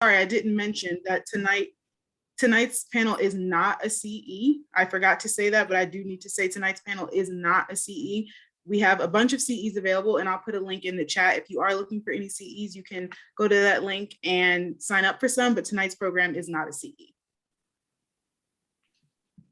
sorry, I didn't mention that tonight's panel is not a CE. I forgot to say that, but I do need to say tonight's panel is not a CE. We have a bunch of CEs available, and I'll put a link in the chat. If you are looking for any CEs, you can go to that link and sign up for some, but tonight's program is not a CE.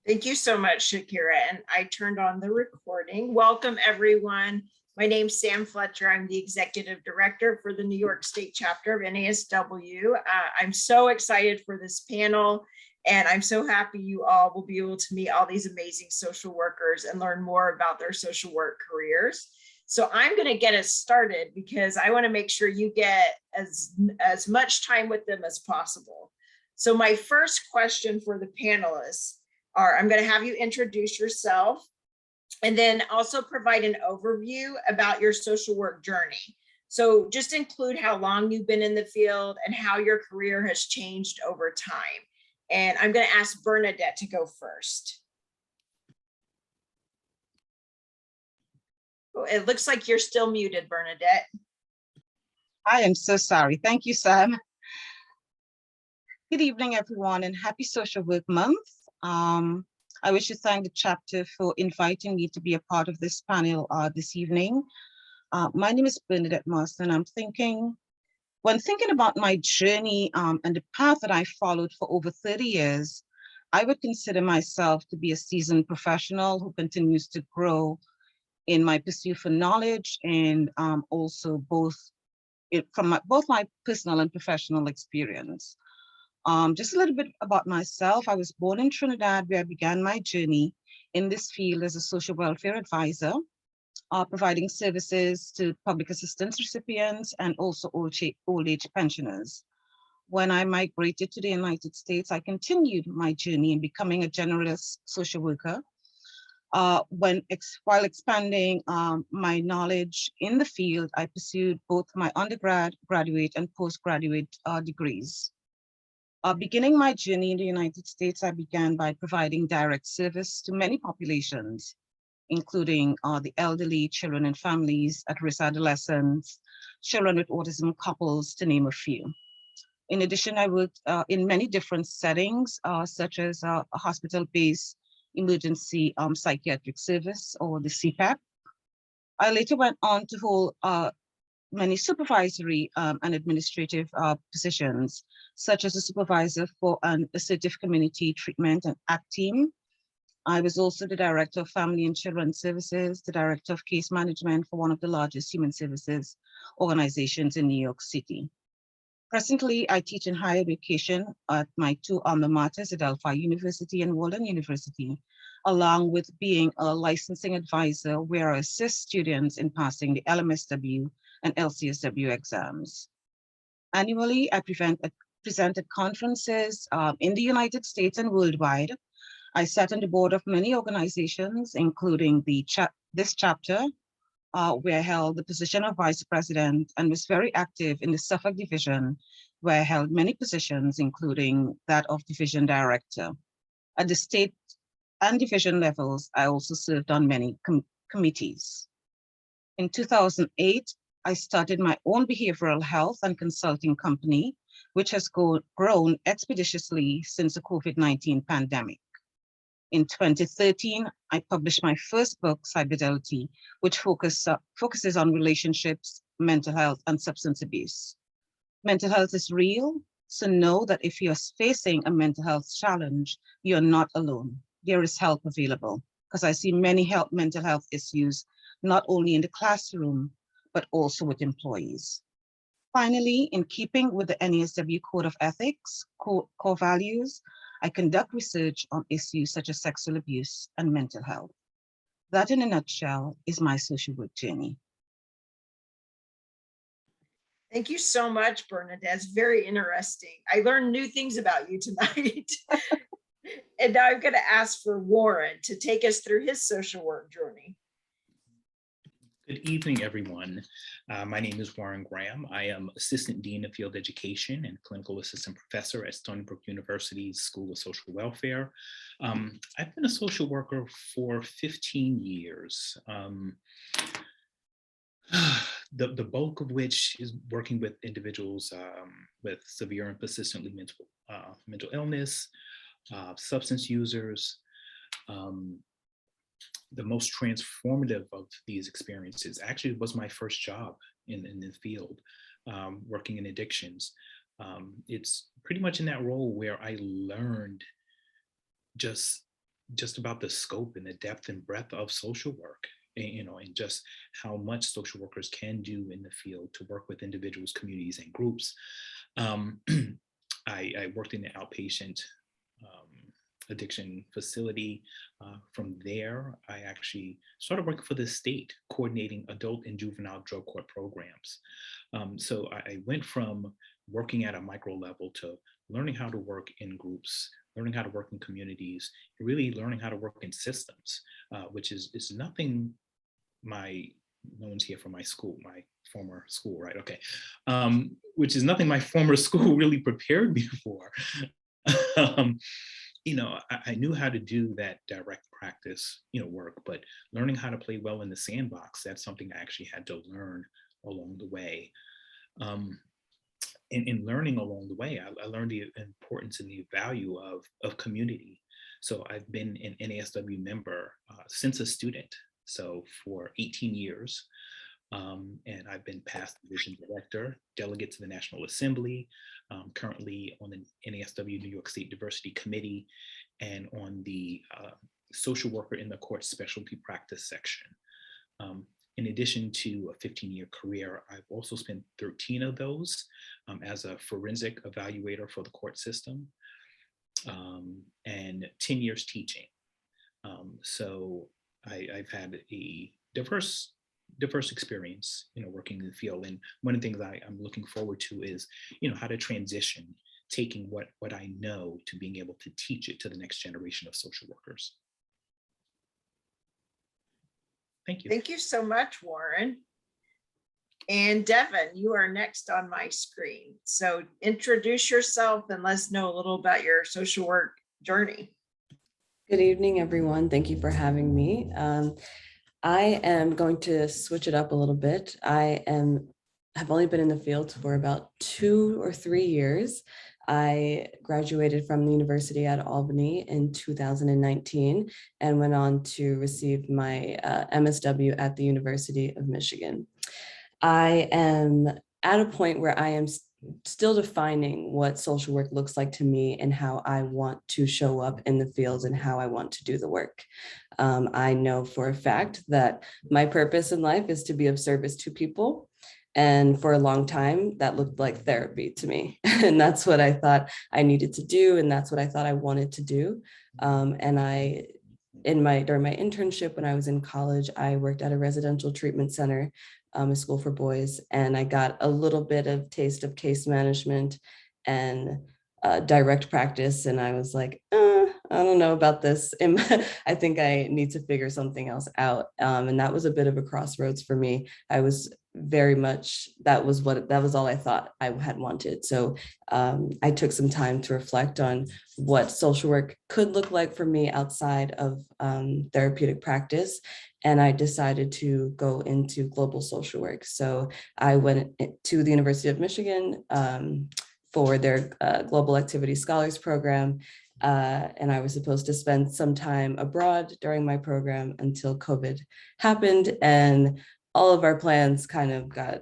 Thank you so much, Shakira. And I turned on the recording. Welcome, everyone. My name's Sam Fletcher. I'm the Executive Director for the New York State Chapter of NASW. I'm so excited for this panel, and I'm so happy you all will be able to meet all these amazing social workers and learn more about their social work careers. So I'm going to get us started because I want to make sure you get as much time with them as possible. So my first question for the panelists are, I'm going to have you introduce yourself and then also provide an overview about your social work journey. So just include how long you've been in the field and how your career has changed over time. And I'm going to ask Bernadette to go first. Oh, it looks like you're still muted, Bernadette. I am so sorry. Thank you, Sam. Good evening, everyone, and happy Social Work Month. I wish to thank the chapter for inviting me to be a part of this panel this evening. My name is Bernadette Marston. When thinking about my journey and the path that I followed for over 30 years, I would consider myself to be a seasoned professional who continues to grow in my pursuit for knowledge and also both my personal and professional experience. Just a little bit about myself. I was born in Trinidad, where I began my journey in this field as a social welfare advisor, providing services to public assistance recipients and also old age pensioners. When I migrated to the United States, I continued my journey in becoming a generalist social worker. While expanding my knowledge in the field, I pursued both my undergrad, graduate, and postgraduate degrees. Beginning my journey in the United States, I began by providing direct service to many populations, including the elderly, children and families, at-risk adolescents, children with autism, couples, to name a few. In addition, I worked in many different settings, such as a hospital-based emergency psychiatric service, or the CPAP. I later went on to hold many supervisory and administrative positions, such as a supervisor for an assertive community treatment and ACT team. I was also the director of family and children services, the director of case management for one of the largest human services organizations in New York City. Presently, I teach in higher education at my two alma maters at Delphi University and Walden University, along with being a licensing advisor where I assist students in passing the LMSW and LCSW exams. Annually, I present at conferences in the United States and worldwide. I sat on the board of many organizations, including this chapter, where I held the position of vice president and was very active in the Suffolk division, where I held many positions, including that of division director. At the state and division levels, I also served on many committees. In 2008, I started my own behavioral health and consulting company, which has grown expeditiously since the COVID-19 pandemic. In 2013, I published my first book, Cyberdelity, which focuses on relationships, mental health, and substance abuse. Mental health is real, so know that if you're facing a mental health challenge, you're not alone. There is help available, because I see many mental health issues, not only in the classroom, but also with employees. Finally, in keeping with the NASW Code of Ethics, core values, I conduct research on issues such as sexual abuse and mental health. That, in a nutshell, is my social work journey. Thank you so much, Bernadette. It's very interesting. I learned new things about you tonight. And now I'm going to ask for Warren to take us through his social work journey. Good evening, everyone. My name is Warren Graham. I am Assistant Dean of Field Education and Clinical Assistant Professor at Stony Brook University's School of Social Welfare. I've been a social worker for 15 years. the bulk of which is working with individuals with severe and persistently mental illness, substance users. The most transformative of these experiences actually was my first job in the field, working in addictions. It's pretty much in that role where I learned just about the scope and the depth and breadth of social work, and just how much social workers can do in the field to work with individuals, communities, and groups. I worked in the outpatient addiction facility. From there, I actually started working for the state, coordinating adult and juvenile drug court programs. So I went from working at a micro level to learning how to work in groups, learning how to work in communities, and really learning how to work in systems, which is nothing no one's here from my school, my former school, right? Okay. Which is nothing my former school really prepared me for. I knew how to do that direct practice, work, but learning how to play well in the sandbox, that's something I actually had to learn along the way. In learning along the way, I learned the importance and the value of community. So I've been an NASW member since a student, so for 18 years. And I've been past division director, delegate to the National Assembly, currently on the NASW New York State Diversity Committee, and on the social worker in the court specialty practice section. In addition to a 15-year career, I've also spent 13 of those as a forensic evaluator for the court system, and 10 years teaching. So I've had a diverse experience, working in the field. And one of the things I'm looking forward to is, how to transition, taking what I know to being able to teach it to the next generation of social workers. Thank you. Thank you so much, Warren. And Devin, you are next on my screen. So introduce yourself and let us know a little about your social work journey. Good evening, everyone. Thank you for having me. I am going to switch it up a little bit. I have only been in the field for about 2 or 3 years. I graduated from the University at Albany in 2019 and went on to receive my MSW at the University of Michigan. I am at a point where I am still defining what social work looks like to me and how I want to show up in the field and how I want to do the work. I know for a fact that my purpose in life is to be of service to people. And for a long time, that looked like therapy to me. And that's what I thought I needed to do. And that's what I thought I wanted to do. And during my internship when I was in college, I worked at a residential treatment center, a school for boys, and I got a little bit of taste of case management and direct practice. And I was like, I don't know about this. I think I need to figure something else out. And that was a bit of a crossroads for me. I was very much, that was all I thought I had wanted. So I took some time to reflect on what social work could look like for me outside of therapeutic practice. And I decided to go into global social work. So I went to the University of Michigan for their Global Activity Scholars Program. And I was supposed to spend some time abroad during my program until COVID happened. And all of our plans kind of got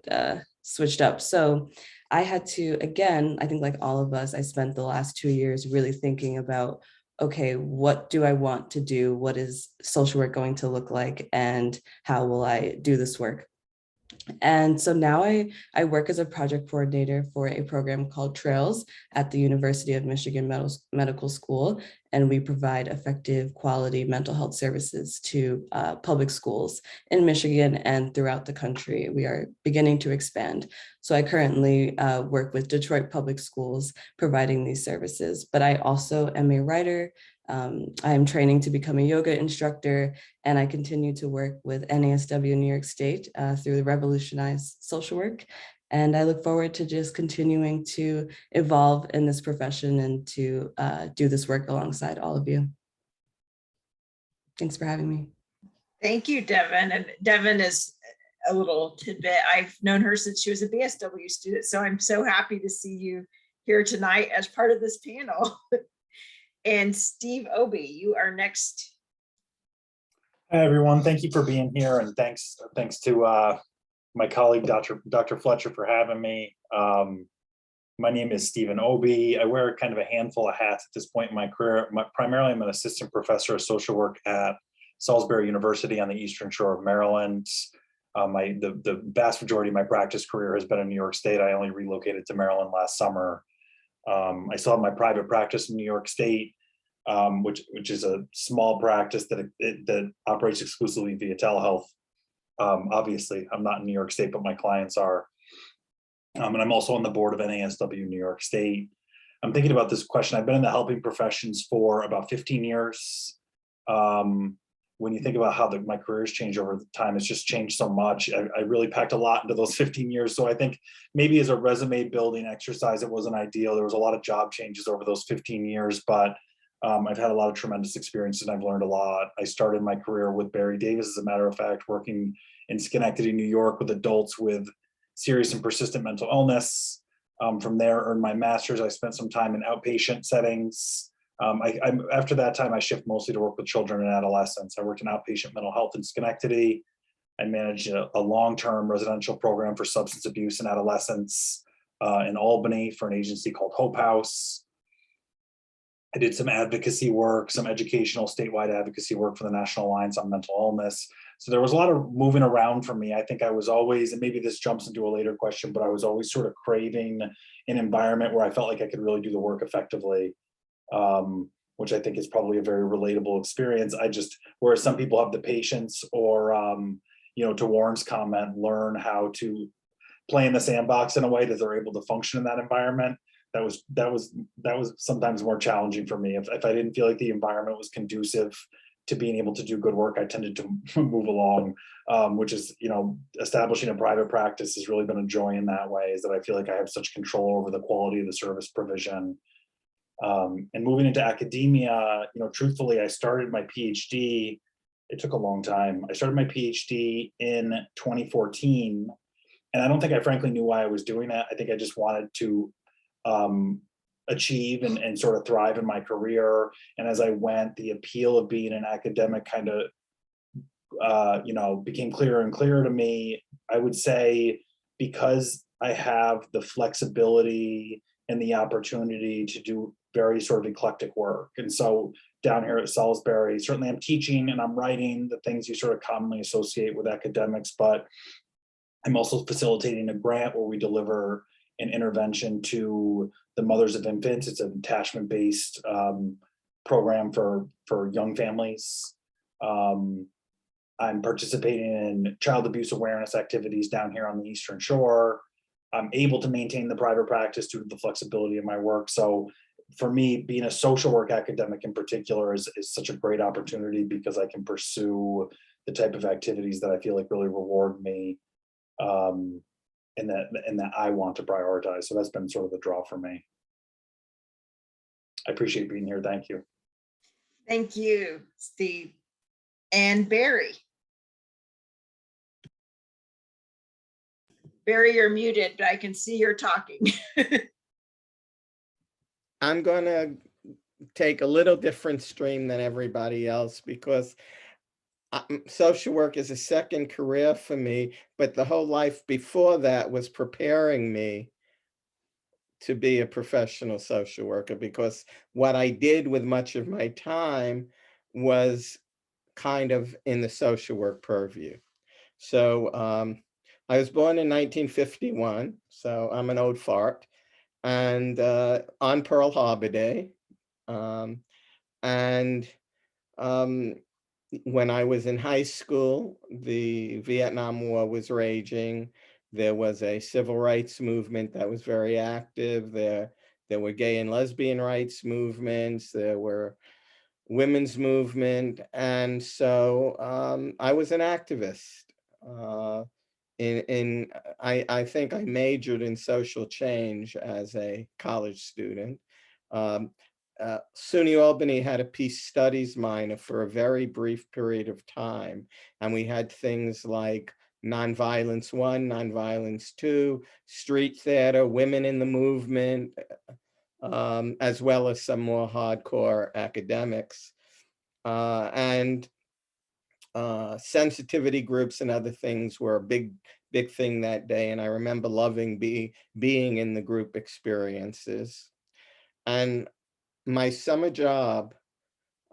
switched up. So I had to, again, I think like all of us, I spent the last 2 years really thinking about, okay, what do I want to do? What is social work going to look like? And how will I do this work? And so now I work as a project coordinator for a program called Trails at the University of Michigan Medical School. And we provide effective quality mental health services to public schools in Michigan and throughout the country. We are beginning to expand. So I currently work with Detroit Public Schools providing these services, but I also am a writer. I am training to become a yoga instructor, and I continue to work with NASW New York State through the Revolutionize Social Work. And I look forward to just continuing to evolve in this profession and to do this work alongside all of you. Thanks for having me. Thank you, Devin. And Devin is a little tidbit. I've known her since she was a BSW student, so I'm so happy to see you here tonight as part of this panel. And Steve Obie, you are next. Hi, everyone. Thank you for being here, and thanks to my colleague, Dr. Fletcher, for having me. My name is Stephen Obie. I wear kind of a handful of hats at this point in my career. Primarily, I'm an assistant professor of social work at Salisbury University on the Eastern Shore of Maryland. The vast majority of my practice career has been in New York State. I only relocated to Maryland last summer. I still have my private practice in New York State, which is a small practice that operates exclusively via telehealth. Obviously, I'm not in New York State, but my clients are. And I'm also on the board of NASW New York State. I'm thinking about this question. I've been in the helping professions for about 15 years. When you think about how my career's changed over the time, it's just changed so much. I really packed a lot into those 15 years. So I think maybe as a resume building exercise, it wasn't ideal. There was a lot of job changes over those 15 years, but I've had a lot of tremendous experience and I've learned a lot. I started my career with Barry Davis, as a matter of fact, working in Schenectady, New York with adults with serious and persistent mental illness. From there, earned my master's. I spent some time in outpatient settings. After that time, I shift mostly to work with children and adolescents. I worked in outpatient mental health in Schenectady. I managed a long-term residential program for substance abuse in adolescents in Albany for an agency called Hope House. I did some advocacy work, some educational statewide advocacy work for the National Alliance on Mental Illness. So there was a lot of moving around for me. I think I was always, and maybe this jumps into a later question, but I was always sort of craving an environment where I felt like I could really do the work effectively, which I think is probably a very relatable experience. Whereas some people have the patience or, to Warren's comment, learn how to play in the sandbox in a way that they're able to function in that environment. That was sometimes more challenging for me. If I didn't feel like the environment was conducive to being able to do good work, I tended to move along, which is, establishing a private practice has really been a joy in that way, is that I feel like I have such control over the quality of the service provision. And moving into academia, truthfully, I started my PhD. It took a long time. I started my PhD in 2014, and I don't think I frankly knew why I was doing that. I think I just wanted to achieve and sort of thrive in my career. And as I went, the appeal of being an academic kind of, became clearer and clearer to me. I would say because I have the flexibility and the opportunity to do very sort of eclectic work. And so down here at Salisbury, certainly I'm teaching and I'm writing the things you sort of commonly associate with academics, but I'm also facilitating a grant where we deliver an intervention to the mothers of infants. It's an attachment-based program for young families. I'm participating in child abuse awareness activities down here on the Eastern Shore. I'm able to maintain the private practice due to the flexibility of my work. So for me, being a social work academic in particular is such a great opportunity because I can pursue the type of activities that I feel like really reward me. And that I want to prioritize. So that's been sort of the draw for me. I appreciate being here. Thank you. Thank you, Steve. And Barry. Barry, you're muted, but I can see you're talking. I'm going to take a little different stream than everybody else because social work is a second career for me, but the whole life before that was preparing me to be a professional social worker, because what I did with much of my time was kind of in the social work purview. So I was born in 1951, so I'm an old fart, and on Pearl Harbor Day. When I was in high school, the Vietnam War was raging. There was a civil rights movement that was very active. There were gay and lesbian rights movements. There were women's movement. And so I was an activist. I think I majored in social change as a college student. SUNY Albany had a peace studies minor for a very brief period of time. And we had things like Nonviolence 1, Nonviolence 2, street theater, women in the movement, as well as some more hardcore academics. And sensitivity groups and other things were a big thing that day. And I remember loving being in the group experiences. And my summer job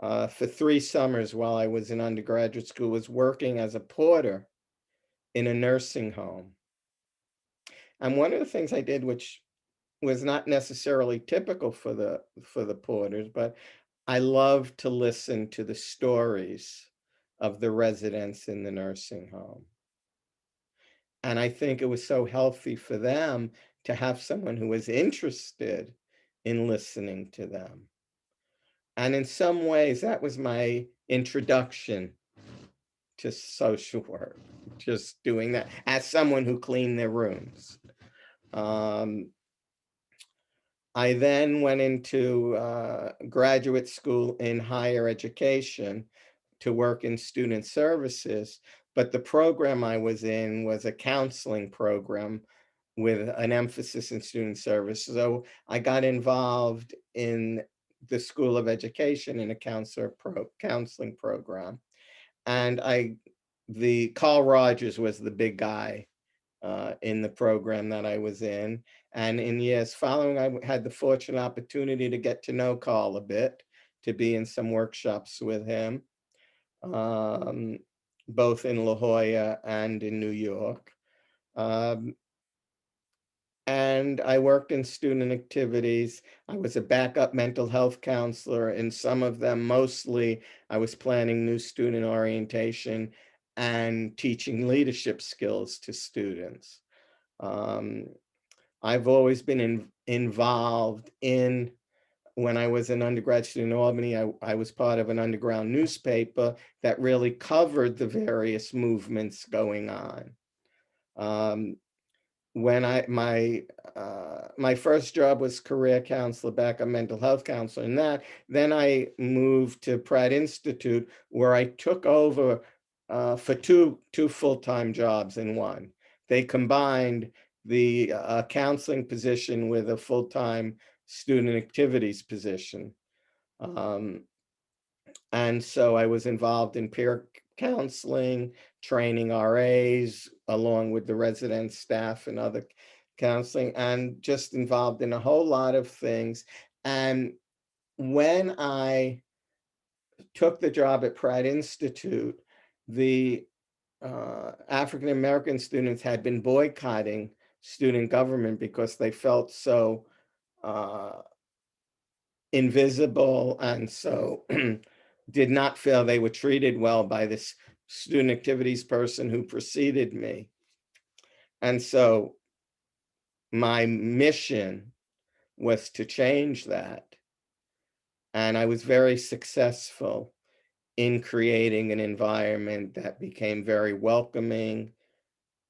for 3 summers while I was in undergraduate school was working as a porter in a nursing home. And one of the things I did, which was not necessarily typical for the porters, but I loved to listen to the stories of the residents in the nursing home. And I think it was so healthy for them to have someone who was interested in listening to them. And in some ways, that was my introduction to social work, just doing that as someone who cleaned their rooms. I then went into graduate school in higher education to work in student services, but the program I was in was a counseling program with an emphasis in student service. So I got involved in the School of Education in a counseling program. And Carl Rogers was the big guy in the program that I was in. And in years following, I had the fortunate opportunity to get to know Carl a bit, to be in some workshops with him, both in La Jolla and in New York. And I worked in student activities. I was a backup mental health counselor. In some of them, mostly, I was planning new student orientation and teaching leadership skills to students. I've always been involved in, when I was an undergrad student in Albany, I was part of an underground newspaper that really covered the various movements going on. When my first job was career counselor, backup mental health counselor, and then I moved to Pratt Institute, where I took over for two full-time jobs in one. They combined the counseling position with a full-time student activities position. And so I was involved in peer counseling, training RAs, along with the resident staff and other counseling, and just involved in a whole lot of things. And when I took the job at Pratt Institute, the African American students had been boycotting student government because they felt so invisible, and so did not feel they were treated well by this student activities person who preceded me. And so my mission was to change that. And I was very successful in creating an environment that became very welcoming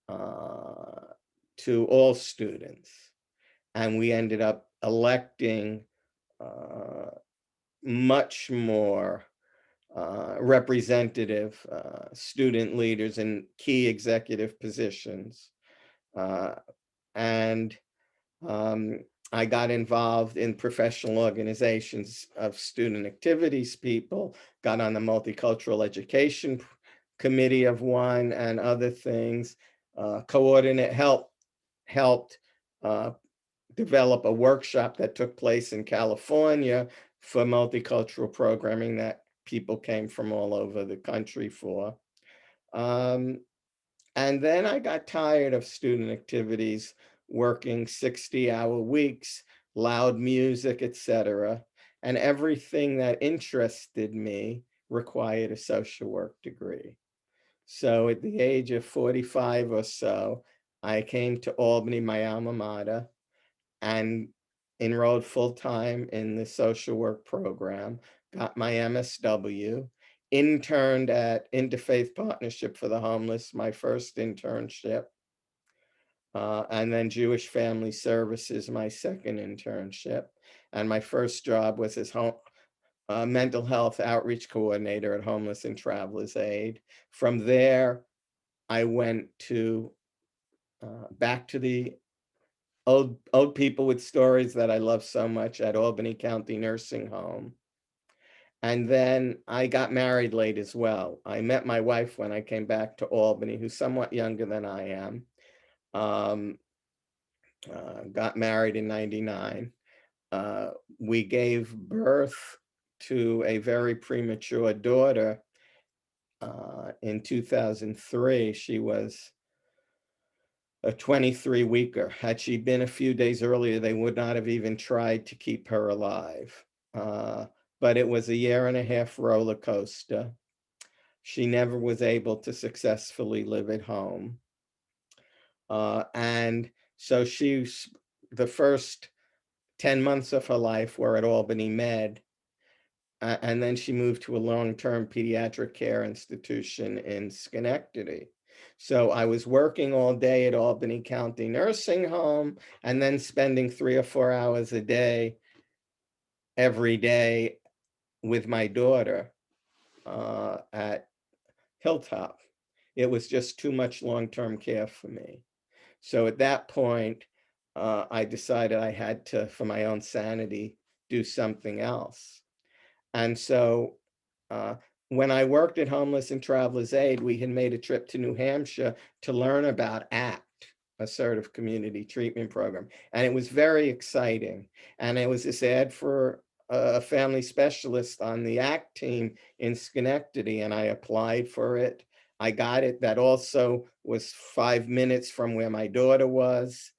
to all students. And we ended up electing much more representative student leaders in key executive positions. And I got involved in professional organizations of student activities people, got on the multicultural education committee of one and other things, helped develop a workshop that took place in California for multicultural programming that people came from all over the country for. And then I got tired of student activities, working 60-hour weeks, loud music, etc. And everything that interested me required a social work degree. So at the age of 45 or so, I came to Albany, my alma mater, and enrolled full-time in the social work program, got my MSW, interned at Interfaith Partnership for the Homeless, my first internship, and then Jewish Family Services, my second internship. And my first job was as mental health outreach coordinator at Homeless and Travelers Aid. From there, I went to back to the old people with stories that I love so much at Albany County Nursing Home. And then I got married late as well. I met my wife when I came back to Albany, who's somewhat younger than I am. Got married in '99. We gave birth to a very premature daughter in 2003. She was a 23-weeker. Had she been a few days earlier, they would not have even tried to keep her alive. But it was a 1.5 year roller coaster. She never was able to successfully live at home. And so the first 10 months of her life were at Albany Med. And then she moved to a long-term pediatric care institution in Schenectady. So I was working all day at Albany County Nursing Home and then spending 3 or 4 hours a day, every day with my daughter at Hilltop. It was just too much long-term care for me. So at that point, I decided I had to, for my own sanity, do something else. And so when I worked at Homeless and Travelers Aid, we had made a trip to New Hampshire to learn about ACT, Assertive Community Treatment Program. And it was very exciting. And it was this ad for a family specialist on the ACT team in Schenectady, and I applied for it. I got it. That also was 5 minutes from where my daughter was.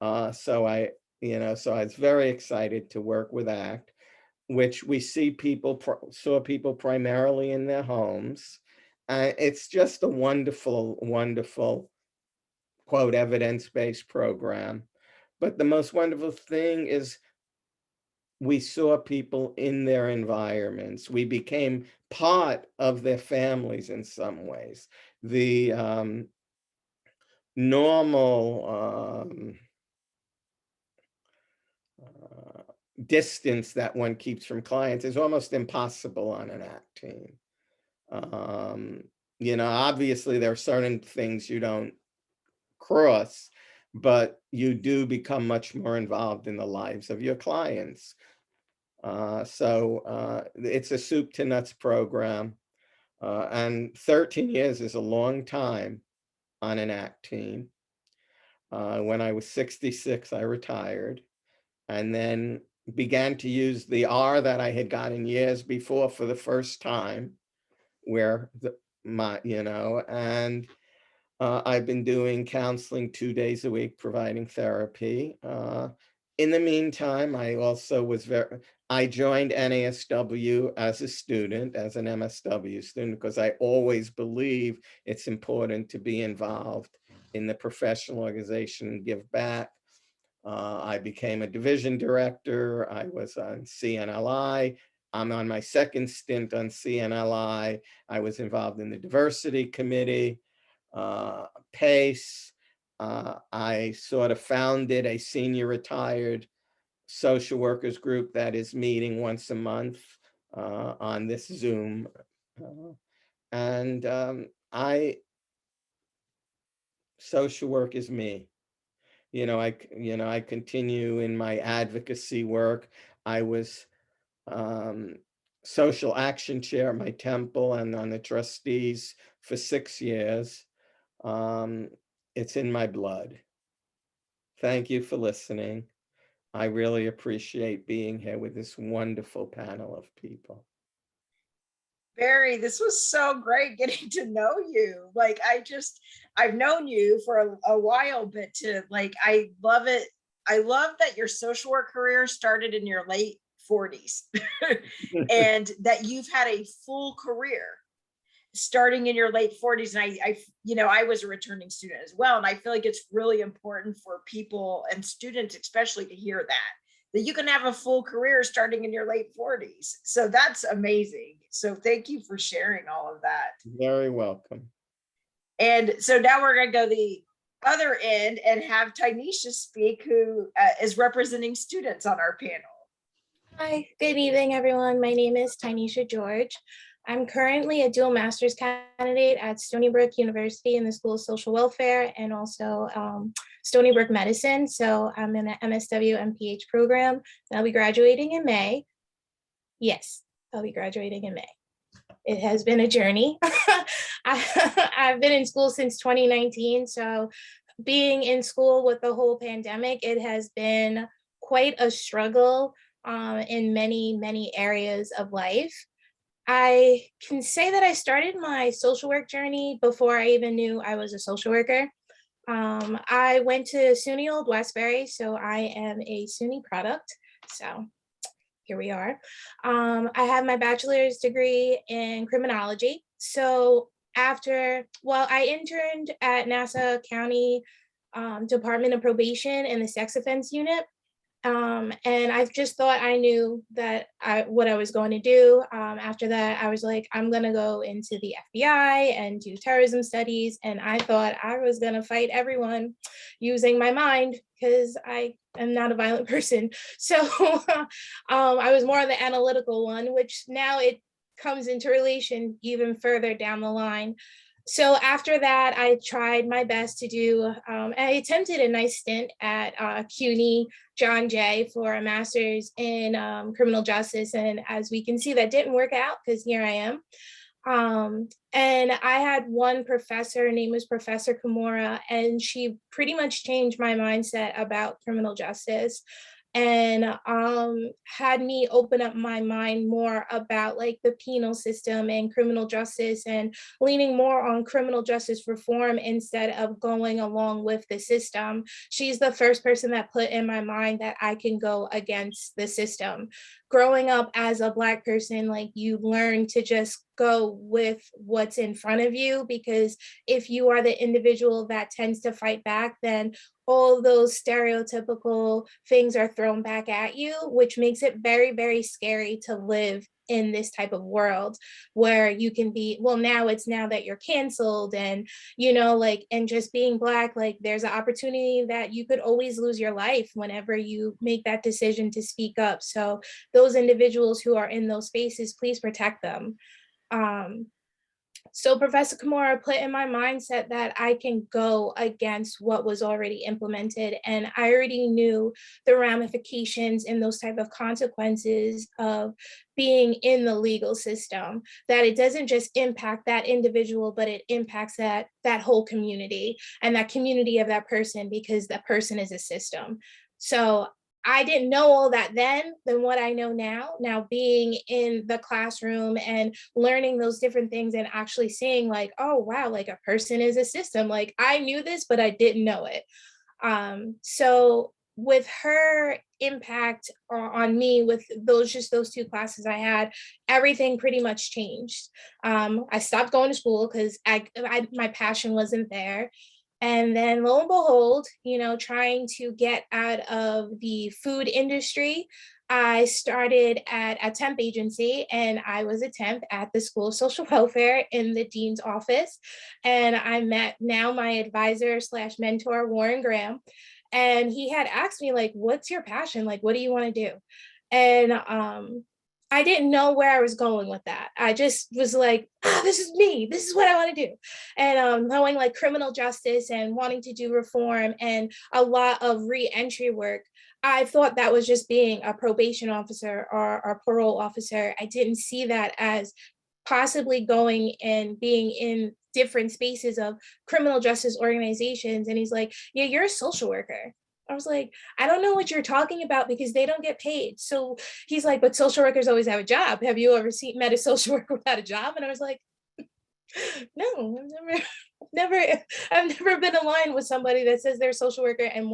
So I was very excited to work with ACT, which we saw people primarily in their homes. It's just a wonderful, wonderful, quote, evidence-based program. But the most wonderful thing is we saw people in their environments. We became part of their families in some ways. The normal distance that one keeps from clients is almost impossible on an ACT team. Obviously there are certain things you don't cross, but you do become much more involved in the lives of your clients. So it's a soup to nuts program. And 13 years is a long time on an ACT team. When I was 66, I retired and then began to use the R that I had gotten years before for the first time, where I've been doing counseling 2 days a week, providing therapy. In the meantime, I joined NASW as a student, as an MSW student, because I always believe it's important to be involved in the professional organization and give back. I became a division director. I was on CNLI. I'm on my second stint on CNLI. I was involved in the diversity committee, PACE. I sort of founded a senior retired social workers group that is meeting once a month on this Zoom. Social work is me. I continue in my advocacy work. I was social action chair at my temple and on the trustees for 6 years. It's in my blood. Thank you for listening. I really appreciate being here with this wonderful panel of people. Barry, this was so great getting to know you. I've known you for a while, but I love it. I love that your social work career started in your late 40s and that you've had a full career starting in your late 40s. And I was a returning student as well. And I feel like it's really important for people and students, especially, to hear that you can have a full career starting in your late 40s. So that's amazing. So thank you for sharing all of that. Very welcome. And so now we're going to go the other end and have Tynesha speak, who is representing students on our panel. Hi, good evening, everyone. My name is Tynesha George. I'm currently a dual master's candidate at Stony Brook University in the School of Social Welfare and also Stony Brook Medicine. So I'm in an MSW MPH program, and I'll be graduating in May. Yes, I'll be graduating in May. It has been a journey. I've been in school since 2019. So being in school with the whole pandemic, it has been quite a struggle in many, many areas of life. I can say that I started my social work journey before I even knew I was a social worker. I went to SUNY Old Westbury, so I am a SUNY product. So here we are. I have my bachelor's degree in criminology. So I interned at Nassau County Department of Probation in the sex offense unit. And I just thought I knew that what I was going to do. After that, I was like, I'm going to go into the FBI and do terrorism studies. And I thought I was going to fight everyone using my mind because I am not a violent person. So I was more on the analytical one, which now it comes into relation even further down the line. So after that, I tried my best to do, I attempted a nice stint at CUNY John Jay for a master's in criminal justice. And as we can see, that didn't work out because here I am. And I had one professor, her name was Professor Kimura, and she pretty much changed my mindset about criminal justice and had me open up my mind more about like the penal system and criminal justice and leaning more on criminal justice reform instead of going along with the system. She's the first person that put in my mind that I can go against the system. Growing up as a Black person, like you learn to just go with what's in front of you, because if you are the individual that tends to fight back, then all those stereotypical things are thrown back at you, which makes it very, very scary to live in this type of world where you can be, well, now that you're canceled and, like, and just being Black, like there's an opportunity that you could always lose your life whenever you make that decision to speak up. So those individuals who are in those spaces, please protect them. So Professor Kimura put in my mindset that I can go against what was already implemented. And I already knew the ramifications and those type of consequences of being in the legal system, that it doesn't just impact that individual, but it impacts that whole community and that community of that person, because that person is a system. So I didn't know all that then than what I know now. Now being in the classroom and learning those different things and actually seeing like, oh, wow, like a person is a system. Like I knew this, but I didn't know it. So with her impact on me, with those two classes I had, everything pretty much changed. I stopped going to school because my passion wasn't there. And then lo and behold, trying to get out of the food industry, I started at a temp agency, and I was a temp at the School of Social Welfare in the dean's office. And I met now my advisor / mentor, Warren Graham. And he had asked me, like, what's your passion? Like, what do you want to do? And I didn't know where I was going with that. I just was like, this is me. This is what I want to do. And knowing like criminal justice and wanting to do reform and a lot of re-entry work, I thought that was just being a probation officer or a parole officer. I didn't see that as possibly going and being in different spaces of criminal justice organizations. And he's like, yeah, you're a social worker. I was like, I don't know what you're talking about because they don't get paid. So he's like, but social workers always have a job. Have you ever met a social worker without a job? And I was like, no, I've never been aligned with somebody that says they're a social worker and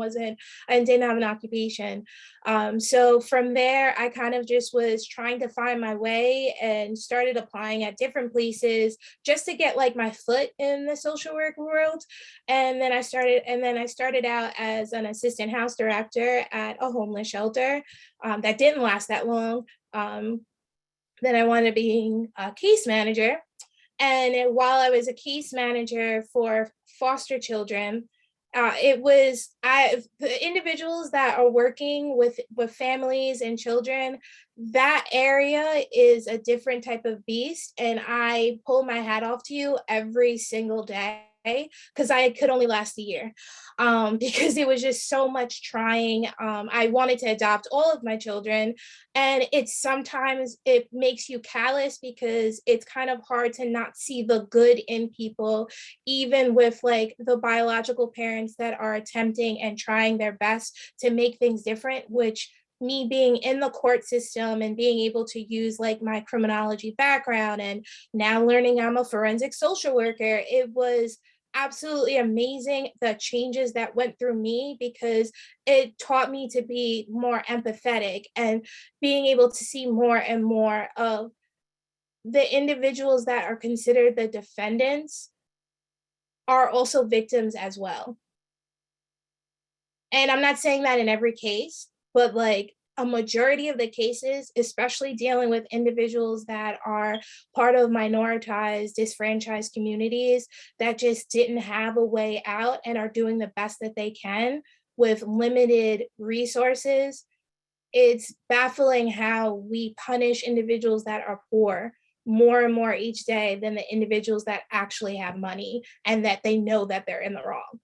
didn't have an occupation. So from there, I kind of just was trying to find my way and started applying at different places just to get like my foot in the social work world. And then I started out as an assistant house director at a homeless shelter. That didn't last that long. Then I wanted to be a case manager. And while I was a case manager for foster children, the individuals that are working with families and children, that area is a different type of beast. And I pull my hat off to you every single day, because I could only last a year, because it was just so much trying. I wanted to adopt all of my children, and sometimes it makes you callous, because it's kind of hard to not see the good in people, even with like the biological parents that are attempting and trying their best to make things different, which me being in the court system and being able to use like my criminology background, and now learning I'm a forensic social worker, it was absolutely amazing, the changes that went through me, because it taught me to be more empathetic and being able to see more and more of the individuals that are considered the defendants are also victims as well. And I'm not saying that in every case, but like a majority of the cases, especially dealing with individuals that are part of minoritized, disfranchised communities that just didn't have a way out and are doing the best that they can with limited resources, it's baffling how we punish individuals that are poor more and more each day than the individuals that actually have money and that they know that they're in the wrong.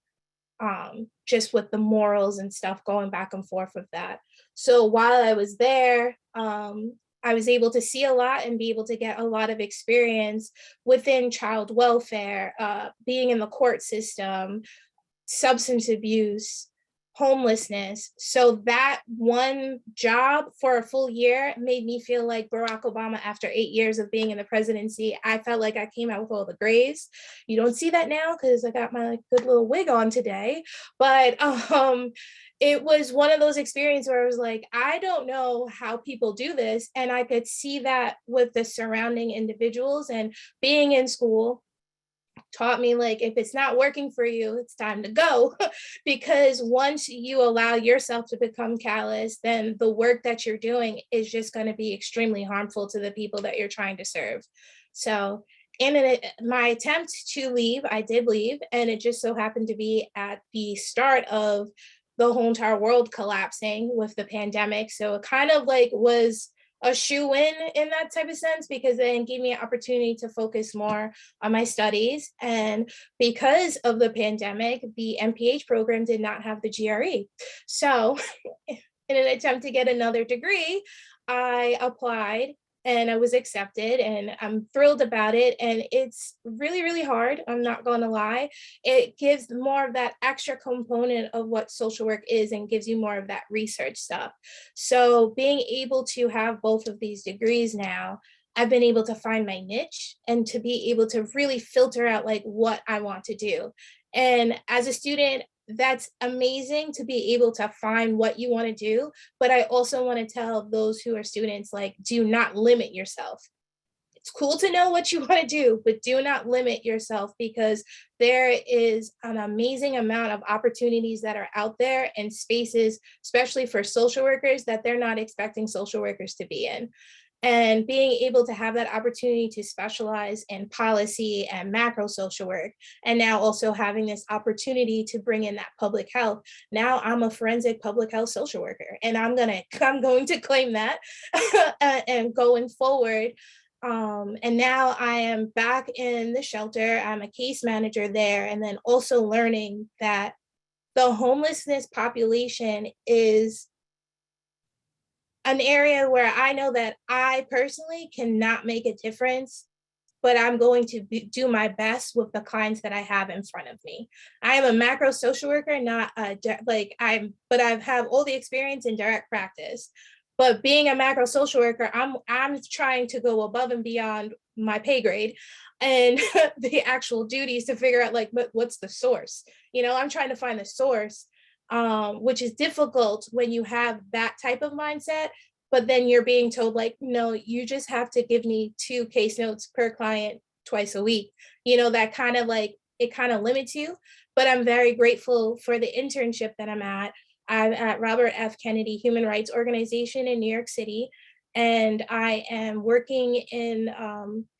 Just with the morals and stuff going back and forth with that. So while I was there, I was able to see a lot and be able to get a lot of experience within child welfare, being in the court system, substance abuse, homelessness. So that one job for a full year made me feel like Barack Obama after 8 years of being in the presidency. I felt like I came out with all the grays. You don't see that now because I got my good little wig on today. But it was one of those experiences where I was like, I don't know how people do this. And I could see that with the surrounding individuals, and being in school taught me like, if it's not working for you, it's time to go. Because once you allow yourself to become callous, then the work that you're doing is just going to be extremely harmful to the people that you're trying to serve. So in my attempt to leave, I did leave, and it just so happened to be at the start of the whole entire world collapsing with the pandemic. So it kind of like was a shoe-in in that type of sense, because then it gave me an opportunity to focus more on my studies. And because of the pandemic, the MPH program did not have the GRE. So in an attempt to get another degree, I applied and I was accepted, and I'm thrilled about it. And it's really, really hard. I'm not going to lie. It gives more of that extra component of what social work is and gives you more of that research stuff. So being able to have both of these degrees now, I've been able to find my niche and to be able to really filter out like what I want to do. And as a student, that's amazing to be able to find what you want to do. But I also want to tell those who are students, like, do not limit yourself. It's cool to know what you want to do, but do not limit yourself, because there is an amazing amount of opportunities that are out there and spaces, especially for social workers, that they're not expecting social workers to be in. And being able to have that opportunity to specialize in policy and macro social work, and now also having this opportunity to bring in that public health. Now I'm a forensic public health social worker, and I'm going to claim that and going forward. And now I am back in the shelter. I'm a case manager there, and then also learning that the homelessness population is an area where I know that I personally cannot make a difference, but I'm going to do my best with the clients that I have in front of me. I am a macro social worker, not but I've had all the experience in direct practice. But being a macro social worker, I'm trying to go above and beyond my pay grade and the actual duties to figure out like, what's the source? I'm trying to find the source. Which is difficult when you have that type of mindset, but then you're being told like, no, you just have to give me 2 case notes per client twice a week. That kind of like, it kind of limits you. But I'm very grateful for the internship that I'm at. I'm at Robert F. Kennedy Human Rights Organization in New York City. And I am working in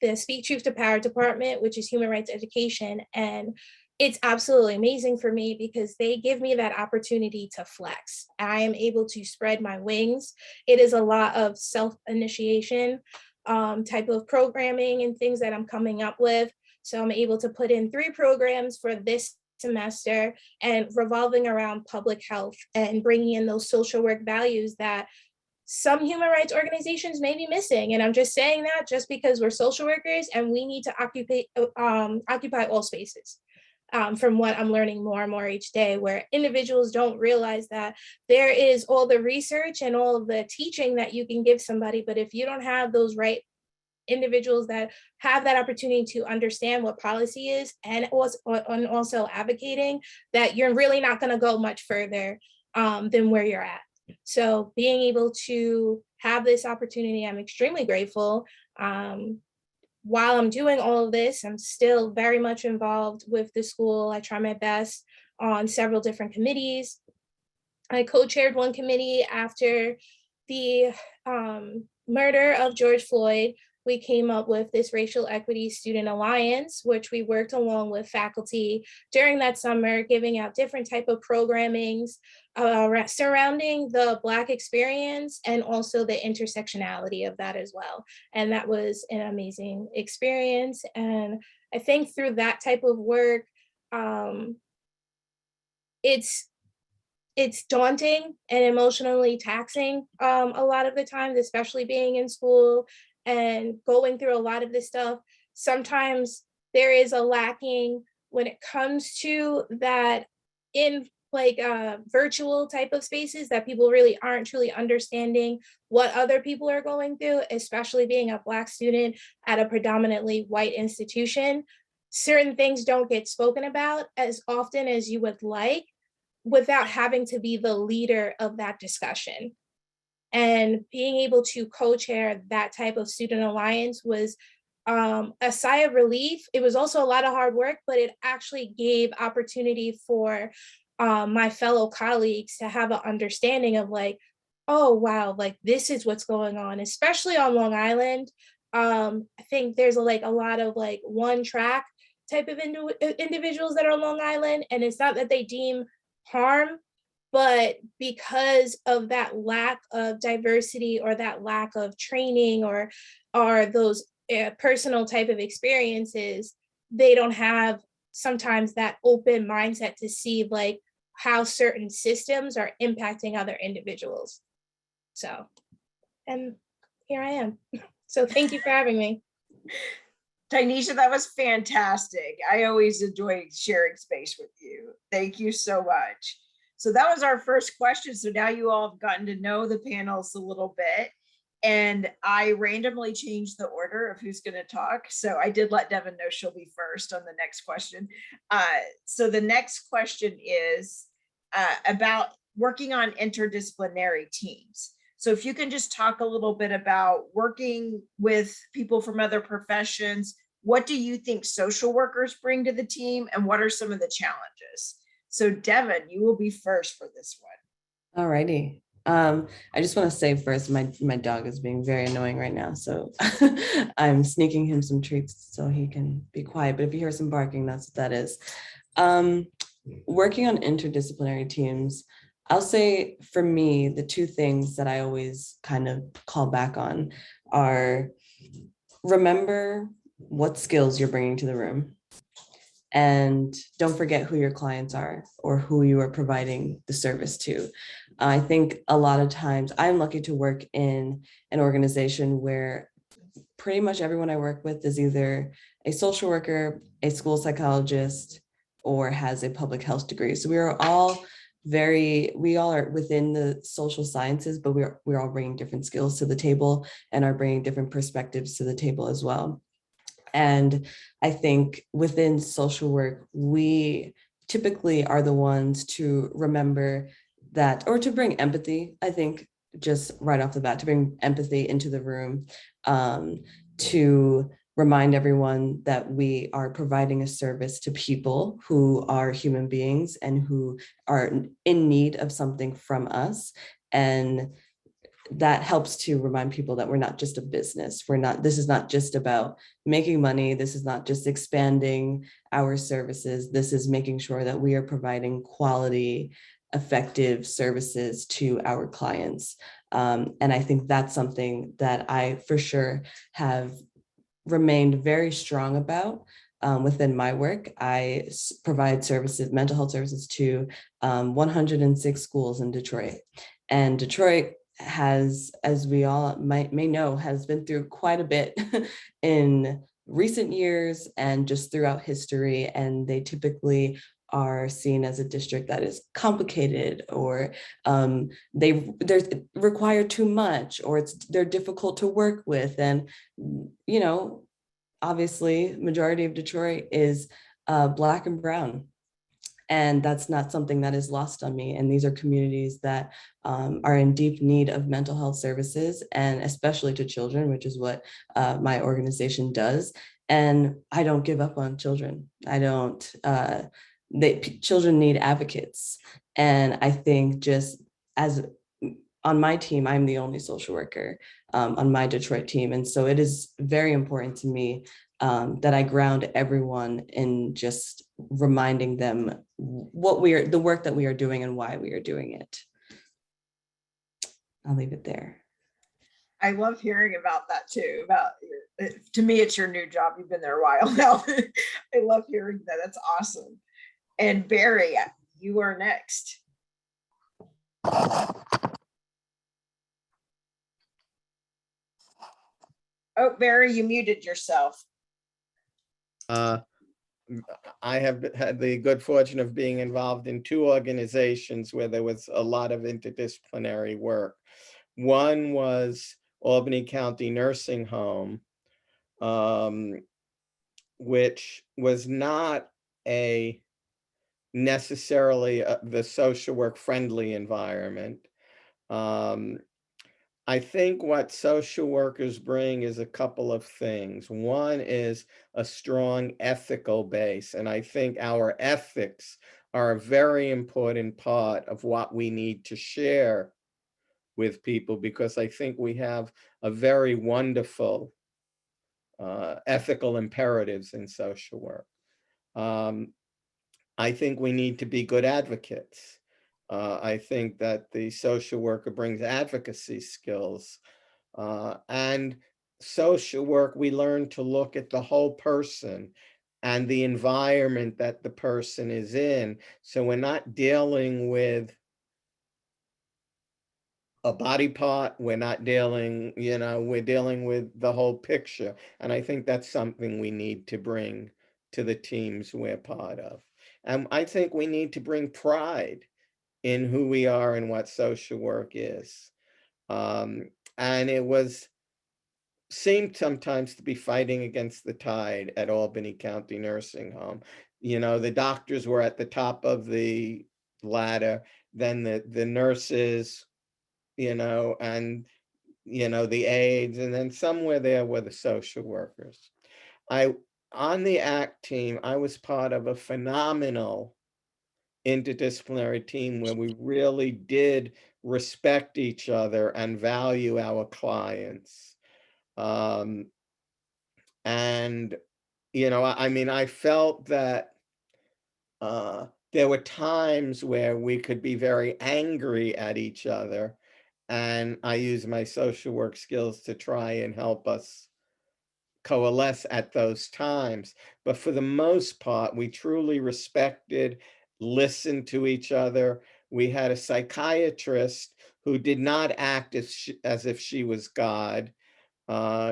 the Speak Truth to Power department, which is human rights education. And it's absolutely amazing for me because they give me that opportunity to flex. I am able to spread my wings. It is a lot of self-initiation type of programming and things that I'm coming up with. So I'm able to put in 3 programs for this semester and revolving around public health and bringing in those social work values that some human rights organizations may be missing. And I'm just saying that just because we're social workers and we need to occupy all spaces. From what I'm learning more and more each day, where individuals don't realize that there is all the research and all of the teaching that you can give somebody, but if you don't have those right individuals that have that opportunity to understand what policy is and also advocating, that you're really not going to go much further than where you're at. So being able to have this opportunity, I'm extremely grateful. While I'm doing all of this, I'm still very much involved with the school. I try my best on several different committees. I co-chaired one committee after the murder of George Floyd. We came up with this Racial Equity Student Alliance, which we worked along with faculty during that summer, giving out different type of programmings surrounding the Black experience and also the intersectionality of that as well. And that was an amazing experience. And I think through that type of work, it's daunting and emotionally taxing a lot of the times, especially being in school and going through a lot of this stuff. Sometimes there is a lacking when it comes to that in virtual type of spaces, that people really aren't truly understanding what other people are going through, especially being a Black student at a predominantly white institution. Certain things don't get spoken about as often as you would like without having to be the leader of that discussion. And being able to co-chair that type of student alliance was a sigh of relief. It was also a lot of hard work, but it actually gave opportunity for my fellow colleagues to have an understanding of like, oh, wow, like this is what's going on, especially on Long Island. I think there's a lot of one track type of individuals that are on Long Island. And it's not that they deem harm, but because of that lack of diversity or that lack of training or those personal type of experiences, they don't have sometimes that open mindset to see like how certain systems are impacting other individuals. So, and here I am. So thank you for having me. Tynesha, that was fantastic. I always enjoy sharing space with you. Thank you so much. So that was our first question. So now you all have gotten to know the panels a little bit. And I randomly changed the order of who's going to talk. So I did let Devin know she'll be first on the next question. So the next question is about working on interdisciplinary teams. So if you can just talk a little bit about working with people from other professions, what do you think social workers bring to the team and what are some of the challenges? So Devin, you will be first for this one. All righty. I just want to say first, my dog is being very annoying right now. So I'm sneaking him some treats so he can be quiet. But if you hear some barking, that's what that is. Working on interdisciplinary teams, I'll say for me, the two things that I always kind of call back on are remember what skills you're bringing to the room. And don't forget who your clients are or who you are providing the service to. I think a lot of times I'm lucky to work in an organization where pretty much everyone I work with is either a social worker, a school psychologist, or has a public health degree. So we all are within the social sciences, but we're all bringing different skills to the table and are bringing different perspectives to the table as well. And I think within social work, we typically are the ones to remember that, or to bring empathy, I think, just right off the bat, to bring empathy into the room, to remind everyone that we are providing a service to people who are human beings and who are in need of something from us. And that helps to remind people that we're not just a business. This is not just about making money. This is not just expanding our services. This is making sure that we are providing quality, effective services to our clients. And I think that's something that I for sure have remained very strong about within my work. I provide services, mental health services to 106 schools in Detroit. And Detroit has, as we all may know, has been through quite a bit in recent years and just throughout history. And they typically are seen as a district that is complicated, or they require too much, or they're difficult to work with. And, you know, obviously majority of Detroit is Black and brown. And that's not something that is lost on me. And these are communities that are in deep need of mental health services, and especially to children, which is what my organization does. And I don't give up on children. I don't, children need advocates. And I think just as on my team, I'm the only social worker on my Detroit team. And so it is very important to me that I ground everyone in just reminding them the work that we are doing and why we are doing it. I'll leave it there. I love hearing about that too. To me, it's your new job. You've been there a while now. I love hearing that. That's awesome. And Barry, you are next. Oh, Barry, you muted yourself. I have had the good fortune of being involved in two organizations where there was a lot of interdisciplinary work. One was Albany County Nursing Home, which was not necessarily the social work friendly environment. I think what social workers bring is a couple of things. One is a strong ethical base, and I think our ethics are a very important part of what we need to share with people, because I think we have a very wonderful ethical imperatives in social work. I think we need to be good advocates. I think that the social worker brings advocacy skills. And social work, we learn to look at the whole person and the environment that the person is in. So we're not dealing with a body part, we're not dealing, we're dealing with the whole picture. And I think that's something we need to bring to the teams we're part of. And I think we need to bring pride in who we are and what social work is. And it seemed sometimes to be fighting against the tide at Albany County Nursing Home. The doctors were at the top of the ladder, then the nurses, and, the aides, and then somewhere there were the social workers. On the ACT team, I was part of a phenomenal interdisciplinary team where we really did respect each other and value our clients. And, I felt that there were times where we could be very angry at each other, and I used my social work skills to try and help us coalesce at those times. But for the most part, we truly respected, listened to each other. We had a psychiatrist who did not act as if she was God.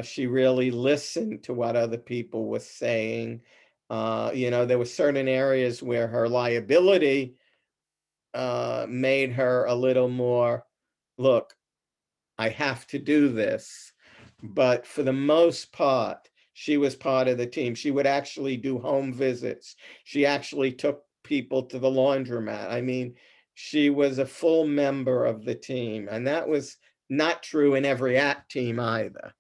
She really listened to what other people were saying. There were certain areas where her liability made her a little more, look, I have to do this. But for the most part, she was part of the team. She would actually do home visits. She actually took people to the laundromat. She was a full member of the team. And that was not true in every ACT team either.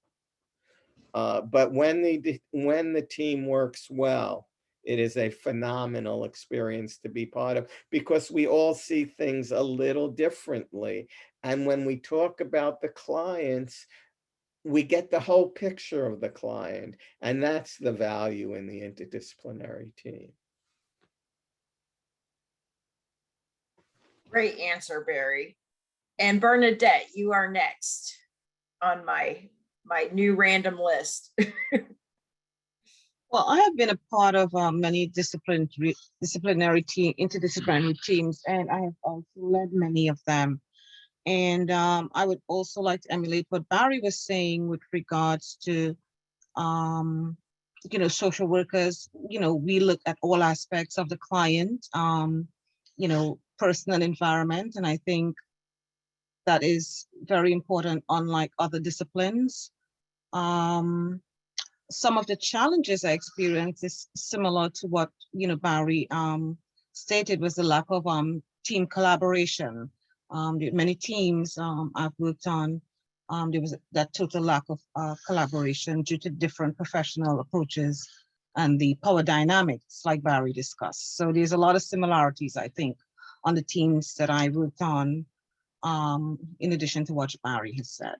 But when the team works well, it is a phenomenal experience to be part of, because we all see things a little differently. And when we talk about the clients, we get the whole picture of the client, and that's the value in the interdisciplinary team. Great answer, Barry. And Bernadette, you are next on my new random list. Well, I have been a part of many interdisciplinary teams, and I have also led many of them. And I would also like to emulate what Barry was saying with regards to, social workers. We look at all aspects of the client, personal environment, and I think that is very important, unlike other disciplines. Some of the challenges I experienced is similar to what Barry stated, was the lack of team collaboration. Many teams I've worked on, there was that total lack of collaboration due to different professional approaches and the power dynamics, like Barry discussed. So there's a lot of similarities, I think, on the teams that I worked on, in addition to what Barry has said.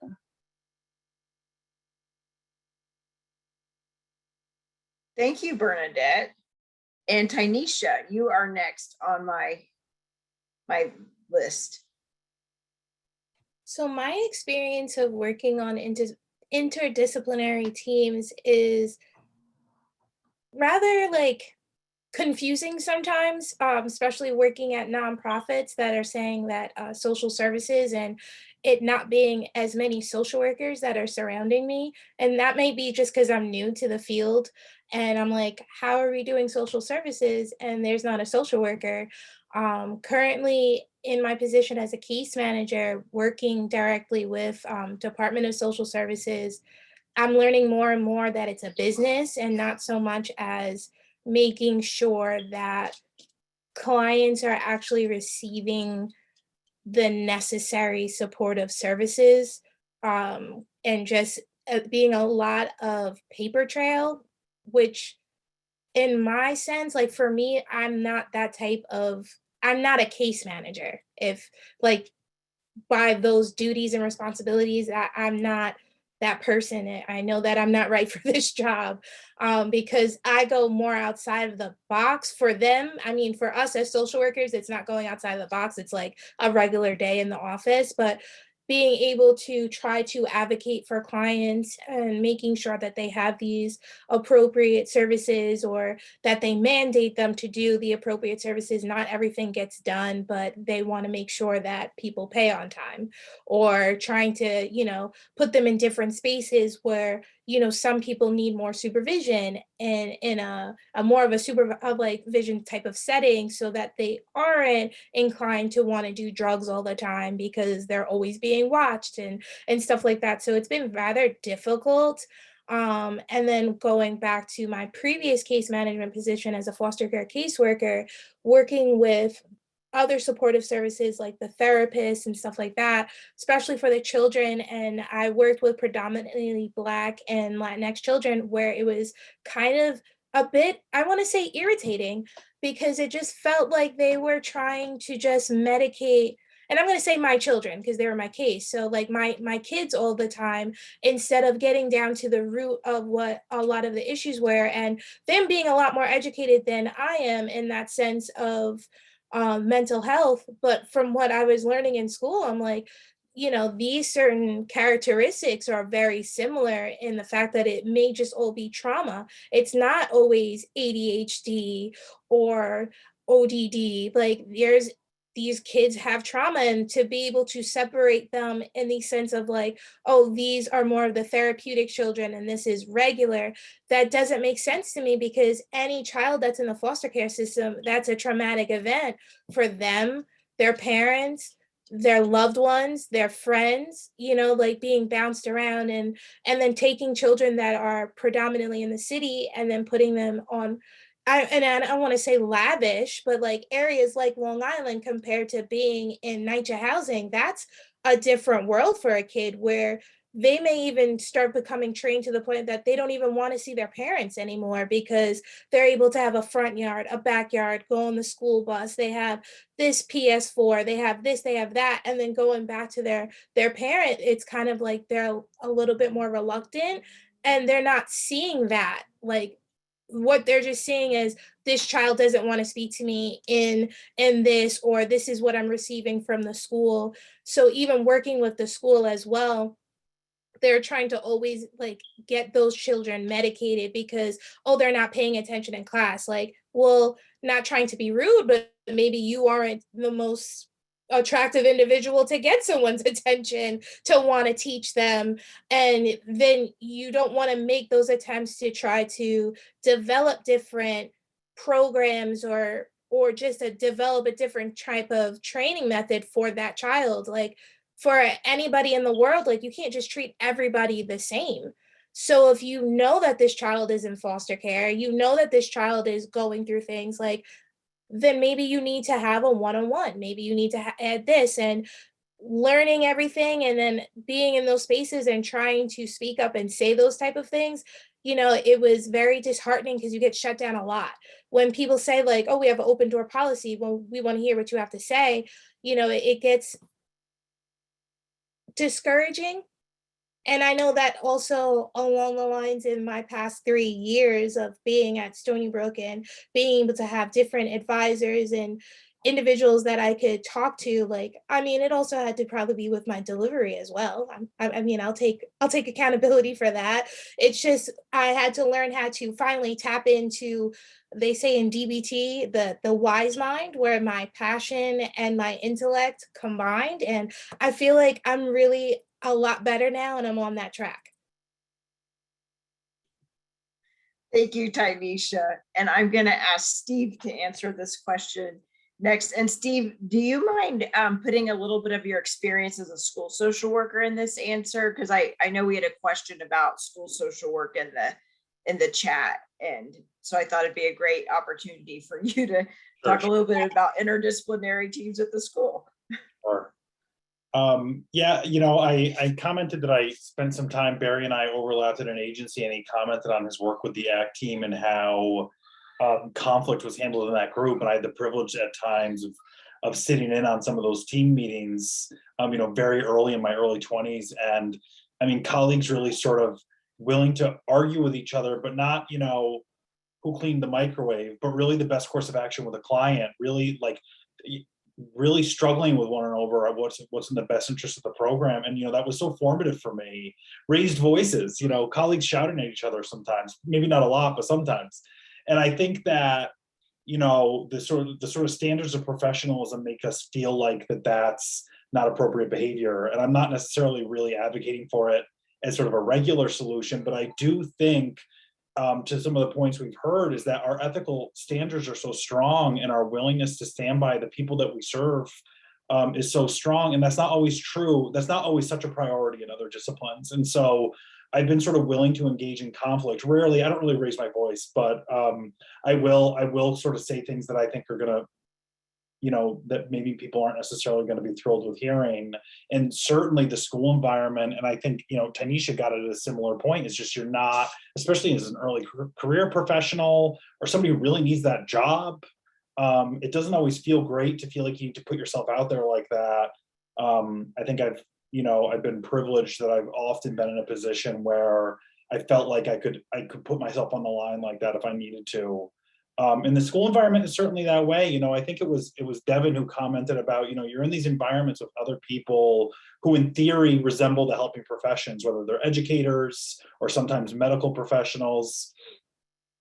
Thank you, Bernadette. And Tynesha, you are next on my list. So my experience of working on interdisciplinary teams is rather confusing sometimes, especially working at nonprofits that are saying that social services and it not being as many social workers that are surrounding me. And that may be just because I'm new to the field and I'm like, how are we doing social services? And there's not a social worker. Currently in my position as a case manager, working directly with Department of Social Services, I'm learning more and more that it's a business and not so much as making sure that clients are actually receiving the necessary supportive services, and just being a lot of paper trail, which in my sense, for me, I'm not a case manager. If by those duties and responsibilities, I'm not that person. I know that I'm not right for this job, because I go more outside of the box for them. I mean, for us as social workers, it's not going outside of the box. It's like a regular day in the office, but being able to try to advocate for clients and making sure that they have these appropriate services or that they mandate them to do the appropriate services. Not everything gets done, but they want to make sure that people pay on time, or trying to, put them in different spaces where, some people need more supervision and in a more of a supervision type of setting, so that they aren't inclined to want to do drugs all the time because they're always being watched and stuff like that. So it's been rather difficult. And then going back to my previous case management position as a foster care caseworker, working with other supportive services like the therapists and stuff like that, especially for the children. And I worked with predominantly Black and Latinx children, where it was kind of a bit, I want to say, irritating, because it just felt like they were trying to just medicate. And I'm going to say my children because they were my case. So my kids all the time, instead of getting down to the root of what a lot of the issues were, and them being a lot more educated than I am in that sense of mental health. But from what I was learning in school, I'm like, these certain characteristics are very similar in the fact that it may just all be trauma. It's not always ADHD or ODD. These kids have trauma, and to be able to separate them in the sense of oh, these are more of the therapeutic children and this is regular, that doesn't make sense to me, because any child that's in the foster care system, that's a traumatic event for them, their parents, their loved ones, their friends, being bounced around, and then taking children that are predominantly in the city and then putting them on, I don't want to say lavish, but areas like Long Island compared to being in NYCHA housing. That's a different world for a kid, where they may even start becoming trained to the point that they don't even want to see their parents anymore because they're able to have a front yard, a backyard, go on the school bus. They have this PS4, they have this, they have that. And then going back to their parent, it's kind of like they're a little bit more reluctant and they're not seeing that. Like what they're just seeing is this child doesn't want to speak to me in this, or this is what I'm receiving from the school. So even working with the school as well, they're trying to always like get those children medicated because, oh, they're not paying attention in class. Like, well, not trying to be rude, but maybe you aren't the most attractive individual to get someone's attention to want to teach them. And then you don't want to make those attempts to try to develop different programs or just develop a different type of training method for that child. Like for anybody in the world, like you can't just treat everybody the same. So if you know that this child is in foster care, you know that this child is going through things, like then maybe you need to have a one-on-one. Maybe you need to add this, and learning everything and then being in those spaces and trying to speak up and say those type of things. You know, it was very disheartening because you get shut down a lot. When people say like, oh, we have an open door policy, well, we want to hear what you have to say, you know, it gets discouraging. And I know that also along the lines in my past 3 years of being at Stony Brook and being able to have different advisors and individuals that I could talk to, like, I mean, it also had to probably be with my delivery as well. I mean, I'll take accountability for that. It's just, I had to learn how to finally tap into, they say in DBT, the wise mind, where my passion and my intellect combined. And I feel like I'm really a lot better now and I'm on that track. Thank you, Tynesha. And I'm going to ask Steve to answer this question next. And Steve, do you mind putting a little bit of your experience as a school social worker in this answer? Because I know we had a question about school social work in the chat. And so I thought it'd be a great opportunity for you to talk a little bit about interdisciplinary teams at the school. Sure. Yeah, you know, I commented that I spent some time, Barry and I overlapped at an agency, and he commented on his work with the ACT team and how conflict was handled in that group. And I had the privilege at times of sitting in on some of those team meetings, you know, very early in my early 20s. And I mean, colleagues really sort of willing to argue with each other, but not, you know, who cleaned the microwave, but really the best course of action with a client, really like really struggling with one another, what's in the best interest of the program. And, you know, that was so formative for me. Raised voices, you know, colleagues shouting at each other sometimes, maybe not a lot, but sometimes. And I think that, you know, the sort of standards of professionalism make us feel like that's not appropriate behavior. And I'm not necessarily really advocating for it as sort of a regular solution, but I do think to some of the points we've heard is that our ethical standards are so strong and our willingness to stand by the people that we serve is so strong. And that's not always true. That's not always such a priority in other disciplines. And so I've been sort of willing to engage in conflict. Rarely, I don't really raise my voice, but I will sort of say things that I think are gonna, you know, that maybe people aren't necessarily going to be thrilled with hearing. And certainly the school environment, and I think, you know, Tynesha got it at a similar point, is just you're not, especially as an early career professional or somebody who really needs that job, it doesn't always feel great to feel like you need to put yourself out there like that. I think I've been privileged that I've often been in a position where I felt like I could put myself on the line like that if I needed to. And the school environment is certainly that way. You know, I think it was Devin who commented about, you know, you're in these environments with other people who in theory resemble the helping professions, whether they're educators or sometimes medical professionals,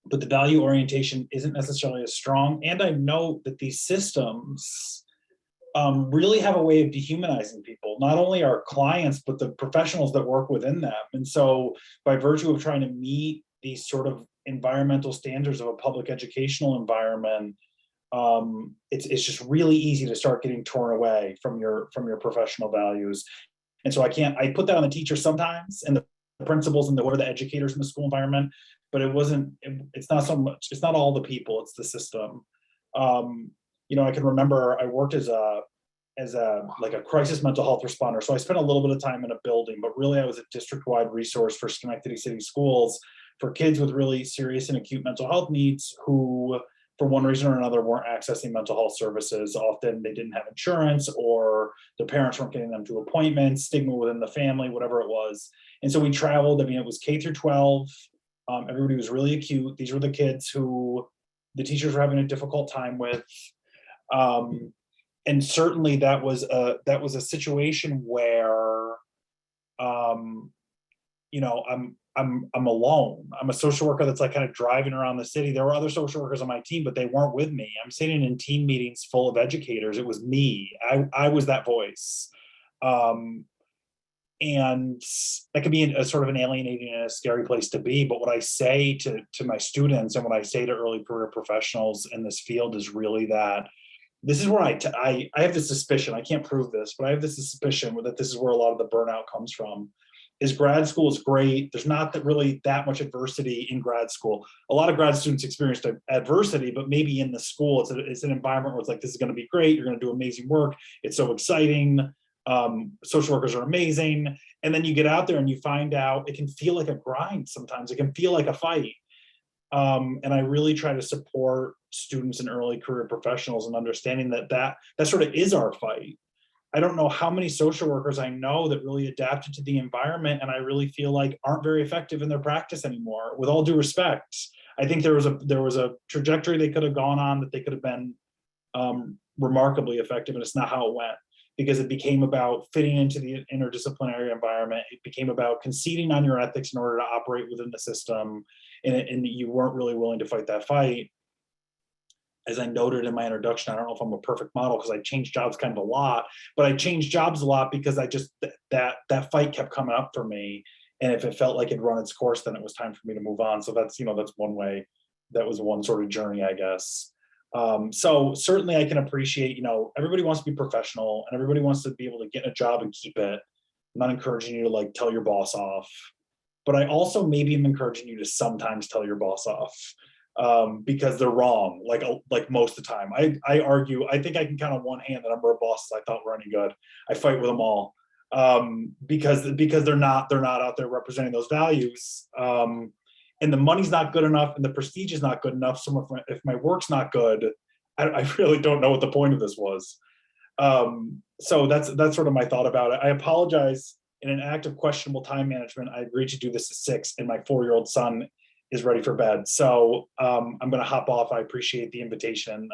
but the value orientation isn't necessarily as strong. And I know that these systems really have a way of dehumanizing people, not only our clients, but the professionals that work within them. And so by virtue of trying to meet these sort of environmental standards of a public educational environment, it's just really easy to start getting torn away from your professional values. And so I put that on the teachers sometimes and the principals and the educators in the school environment, but it's not so much, it's not all the people, it's the system. You know, I can remember I worked as like a crisis mental health responder. So I spent a little bit of time in a building, but really I was a district-wide resource for Schenectady City Schools for kids with really serious and acute mental health needs who, for one reason or another, weren't accessing mental health services. Often they didn't have insurance, or their parents weren't getting them to appointments, stigma within the family, whatever it was. And so we traveled. I mean, it was K through 12. Everybody was really acute. These were the kids who the teachers were having a difficult time with. And certainly that was a situation where, you know, I'm alone. I'm a social worker that's like kind of driving around the city. There were other social workers on my team, but they weren't with me. I'm sitting in team meetings full of educators. It was me. I was that voice. And that could be a sort of an alienating and a scary place to be. But what I say to my students and what I say to early career professionals in this field is really that this is where I have this suspicion, I can't prove this, but I have this suspicion that this is where a lot of the burnout comes from. Is grad school is great. There's not really that much adversity in grad school. A lot of grad students experienced adversity, but maybe in the school, it's an environment where it's like, this is going to be great. You're going to do amazing work. It's so exciting. Social workers are amazing. And then you get out there and you find out it can feel like a grind sometimes. It can feel like a fight. And I really try to support students and early career professionals in understanding that sort of is our fight. I don't know how many social workers I know that really adapted to the environment and I really feel like aren't very effective in their practice anymore, with all due respect. I think there was a trajectory they could have gone on that they could have been remarkably effective, and it's not how it went, because it became about fitting into the interdisciplinary environment. It became about conceding on your ethics in order to operate within the system, and you weren't really willing to fight that fight. As I noted in my introduction, I don't know if I'm a perfect model because I changed jobs kind of a lot, but I changed jobs a lot because I just, that fight kept coming up for me. And if it felt like it'd run its course, then it was time for me to move on. So that's, that's one way, that was one sort of journey, I guess. So certainly I can appreciate, everybody wants to be professional and everybody wants to be able to get a job and keep it. I'm not encouraging you to like tell your boss off, but I also maybe am encouraging you to sometimes tell your boss off. Because they're wrong, like most of the time. I argue, I think I can count on one hand the number of bosses I thought were any good. I fight with them all because they're not out there representing those values. And the money's not good enough and the prestige is not good enough. So if my work's not good, I really don't know what the point of this was. So that's sort of my thought about it. I apologize. In an act of questionable time management, I agreed to do this at 6 and my 4-year-old son is ready for bed. So I'm going to hop off. I appreciate the invitation.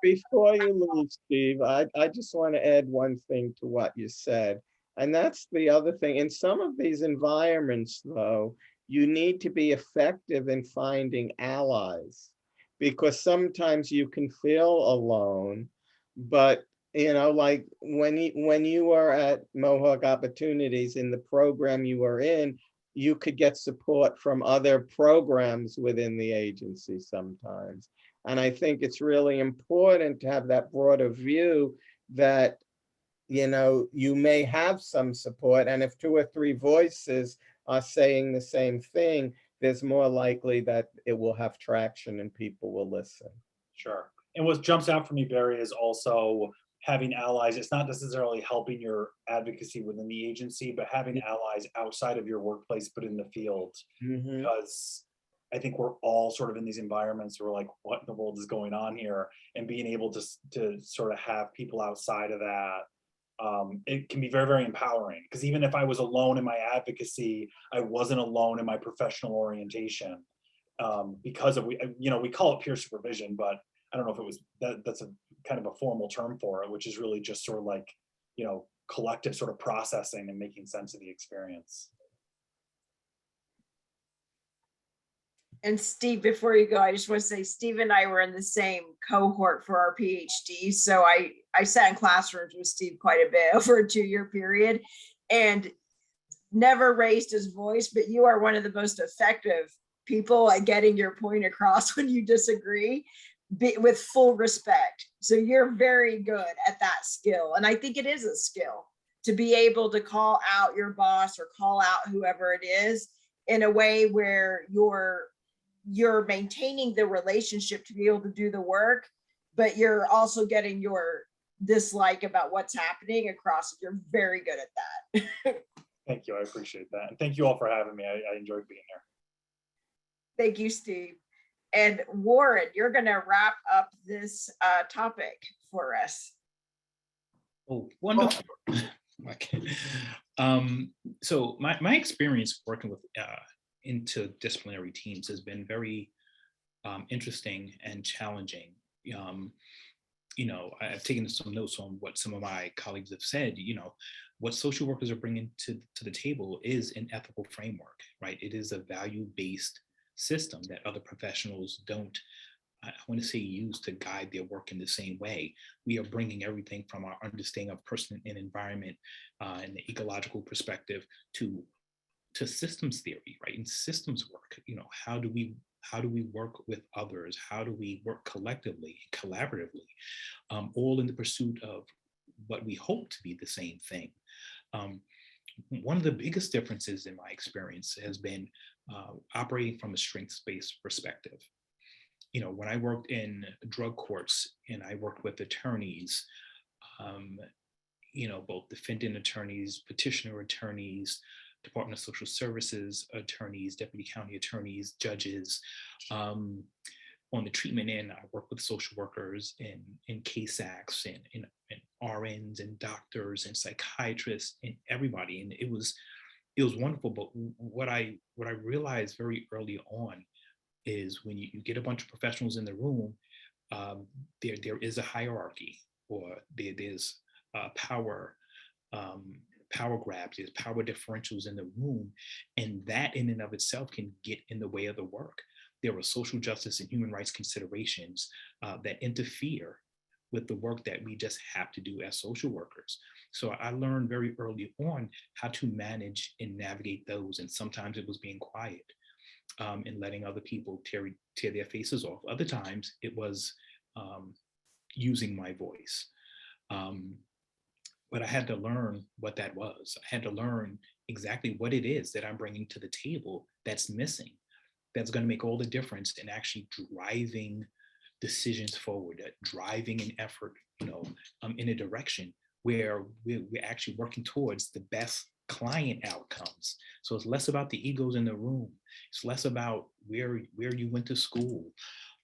Before you leave, Steve, I just want to add one thing to what you said. And that's the other thing. In some of these environments, though, you need to be effective in finding allies, because sometimes you can feel alone. But, like when you are at Mohawk Opportunities in the program you are in, you could get support from other programs within the agency sometimes. And I think it's really important to have that broader view that, you may have some support. And if 2 or 3 voices are saying the same thing, there's more likely that it will have traction and people will listen. Sure. And what jumps out for me, Barry, is also having allies. It's not necessarily helping your advocacy within the agency, but having allies outside of your workplace, but in the field. Mm-hmm. Because I think we're all sort of in these environments where we're like, what in the world is going on here? And being able to sort of have people outside of that, it can be very, very empowering. Because even if I was alone in my advocacy, I wasn't alone in my professional orientation. Because of, we call it peer supervision, but I don't know if it was that's a kind of a formal term for it, which is really just sort of like, collective sort of processing and making sense of the experience. And Steve, before you go, I just want to say, Steve and I were in the same cohort for our PhD. So I sat in classrooms with Steve quite a bit over a 2-year period and never raised his voice, but you are one of the most effective people at getting your point across when you disagree, with full respect. So you're very good at that skill. And I think it is a skill to be able to call out your boss or call out whoever it is in a way where you're maintaining the relationship to be able to do the work, but you're also getting your dislike about what's happening across. You're very good at that. Thank you. I appreciate that. And thank you all for having me. I enjoyed being here. Thank you, Steve. And Warren, you're going to wrap up this topic for us. Oh, wonderful. Okay. So my experience working with interdisciplinary teams has been very interesting and challenging. I've taken some notes on what some of my colleagues have said. What social workers are bringing to the table is an ethical framework, right? It is a value-based system that other professionals don't, I want to say, use to guide their work in the same way. We are bringing everything from our understanding of person and environment and the ecological perspective to systems theory, right? And systems work. How do we work with others? How do we work collectively, collaboratively, all in the pursuit of what we hope to be the same thing? One of the biggest differences in my experience has been operating from a strengths-based perspective. When I worked in drug courts and I worked with attorneys, both defendant attorneys, petitioner attorneys, Department of Social Services attorneys, deputy county attorneys, judges. On the treatment end, I work with social workers in CASACs and RNs and doctors and psychiatrists and everybody. And it was wonderful. But what I realized very early on is when you get a bunch of professionals in the room, there is a hierarchy, or there's power grabs, there's power differentials in the room, and that in and of itself can get in the way of the work. There are social justice and human rights considerations that interfere with the work that we just have to do as social workers. So I learned very early on how to manage and navigate those, and sometimes it was being quiet and letting other people tear their faces off. Other times it was using my voice. But I had to learn what that was. I had to learn exactly what it is that I'm bringing to the table that's missing, that's going to make all the difference in actually driving decisions forward, driving an effort, in a direction where we're actually working towards the best client outcomes. So it's less about the egos in the room. It's less about where you went to school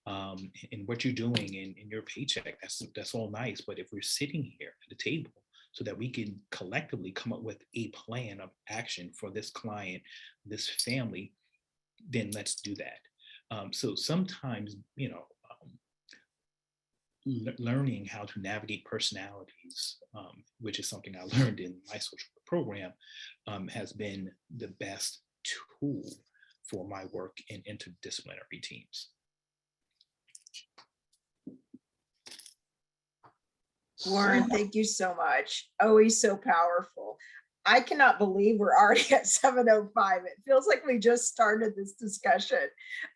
and what you're doing in your paycheck. That's all nice. But if we're sitting here at the table so that we can collectively come up with a plan of action for this client, this family, then let's do that. So sometimes, learning how to navigate personalities, which is something I learned in my social work program, has been the best tool for my work in interdisciplinary teams. Warren, thank you so much. Always so powerful. I cannot believe we're already at 7:05. It feels like we just started this discussion.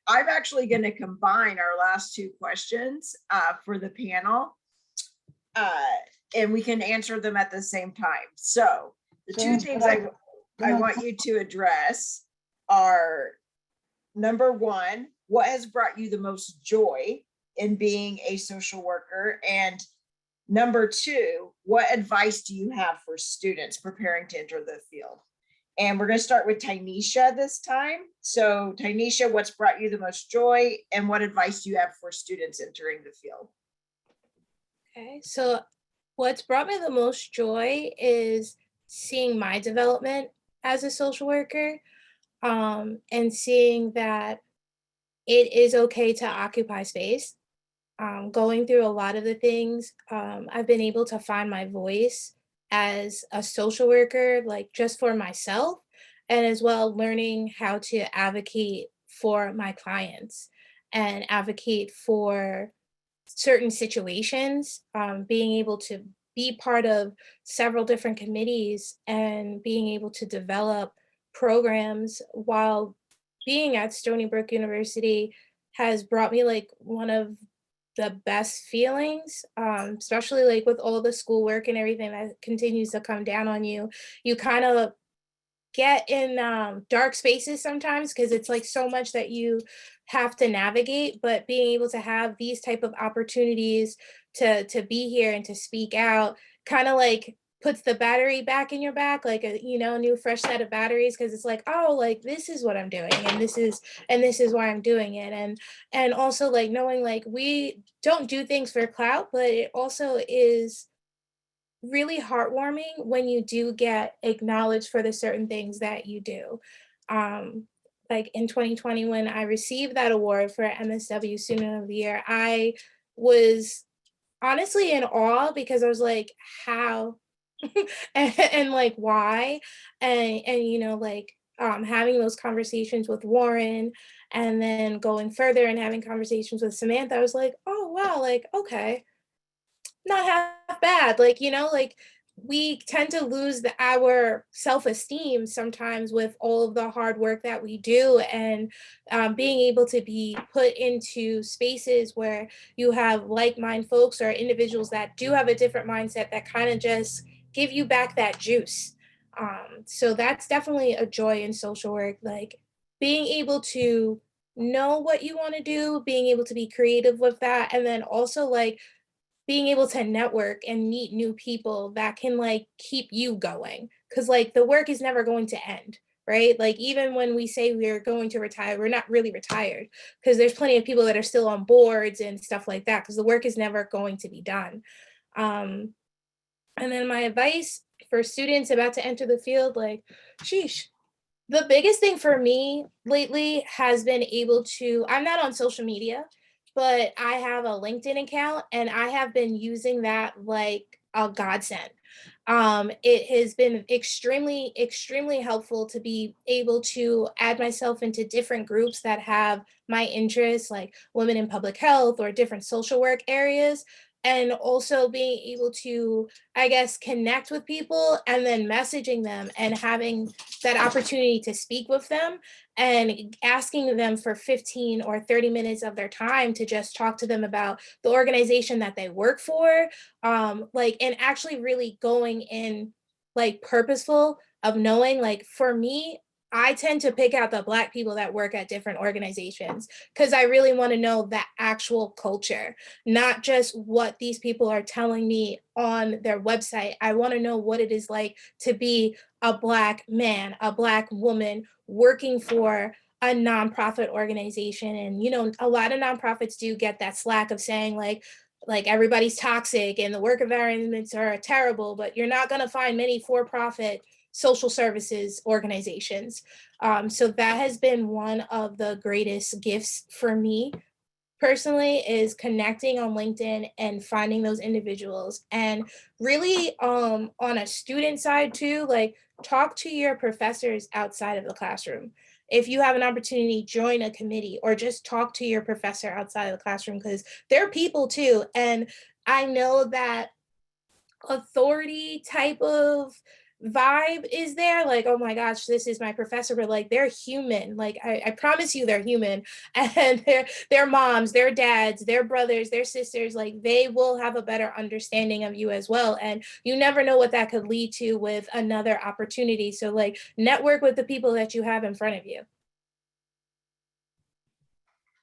I'm actually going to combine our last two questions for the panel, and we can answer them at the same time. So the two things I want you to address are, number one, what has brought you the most joy in being a social worker? And number two, what advice do you have for students preparing to enter the field? And we're going to start with Tynesha this time. So Tynesha, what's brought you the most joy, and what advice do you have for students entering the field? Okay, so what's brought me the most joy is seeing my development as a social worker, and seeing that it is okay to occupy space. Going through a lot of the things, I've been able to find my voice as a social worker, like just for myself, and as well learning how to advocate for my clients and advocate for certain situations, being able to be part of several different committees and being able to develop programs while being at Stony Brook University has brought me like one of the best feelings, especially like with all the schoolwork and everything that continues to come down on you. You kind of get in dark spaces sometimes because it's like so much that you have to navigate, but being able to have these type of opportunities to be here and to speak out kind of like puts the battery back in your back, like a new fresh set of batteries, because it's like, oh, like this is what I'm doing, and this is why I'm doing it. And also like knowing like we don't do things for clout, but it also is really heartwarming when you do get acknowledged for the certain things that you do. Like in 2020, when I received that award for MSW Student of the Year, I was honestly in awe because I was like, how? and like why? And like having those conversations with Warren and then going further and having conversations with Samantha, I was like, oh wow, like okay, not half bad. Like, like we tend to lose our self-esteem sometimes with all of the hard work that we do, and being able to be put into spaces where you have like-minded folks or individuals that do have a different mindset that kind of just give you back that juice. So that's definitely a joy in social work, like being able to know what you want to do, being able to be creative with that, and then also like being able to network and meet new people that can like keep you going, because like the work is never going to end, right? Like even when we say we're going to retire, we're not really retired, because there's plenty of people that are still on boards and stuff like that, because the work is never going to be done. um and then my advice for students about to enter the field, like sheesh, the biggest thing for me lately has been able to, I'm not on social media, but I have a LinkedIn account and I have been using that like a godsend. It has been extremely, extremely helpful to be able to add myself into different groups that have my interests, like women in public health or different social work areas. And also being able to, I guess, connect with people and then messaging them and having that opportunity to speak with them and asking them for 15 or 30 minutes of their time to just talk to them about the organization that they work for, like, and actually really going in like purposeful of knowing, like for me, I tend to pick out the Black people that work at different organizations because I really want to know that actual culture, not just what these people are telling me on their website. I want to know what it is like to be a Black man, a Black woman working for a nonprofit organization. And, a lot of nonprofits do get that slack of saying like everybody's toxic and the work environments are terrible, but you're not going to find many for-profit social services organizations. So that has been one of the greatest gifts for me personally, is connecting on LinkedIn and finding those individuals. And really on a student side too, like talk to your professors outside of the classroom. If you have an opportunity, join a committee or just talk to your professor outside of the classroom, because they're people too. And I know that authority type of vibe is there, like, oh my gosh, this is my professor, but like they're human. Like I promise you they're human. And their moms, their dads, their brothers, their sisters, like they will have a better understanding of you as well. And you never know what that could lead to with another opportunity. So like network with the people that you have in front of you.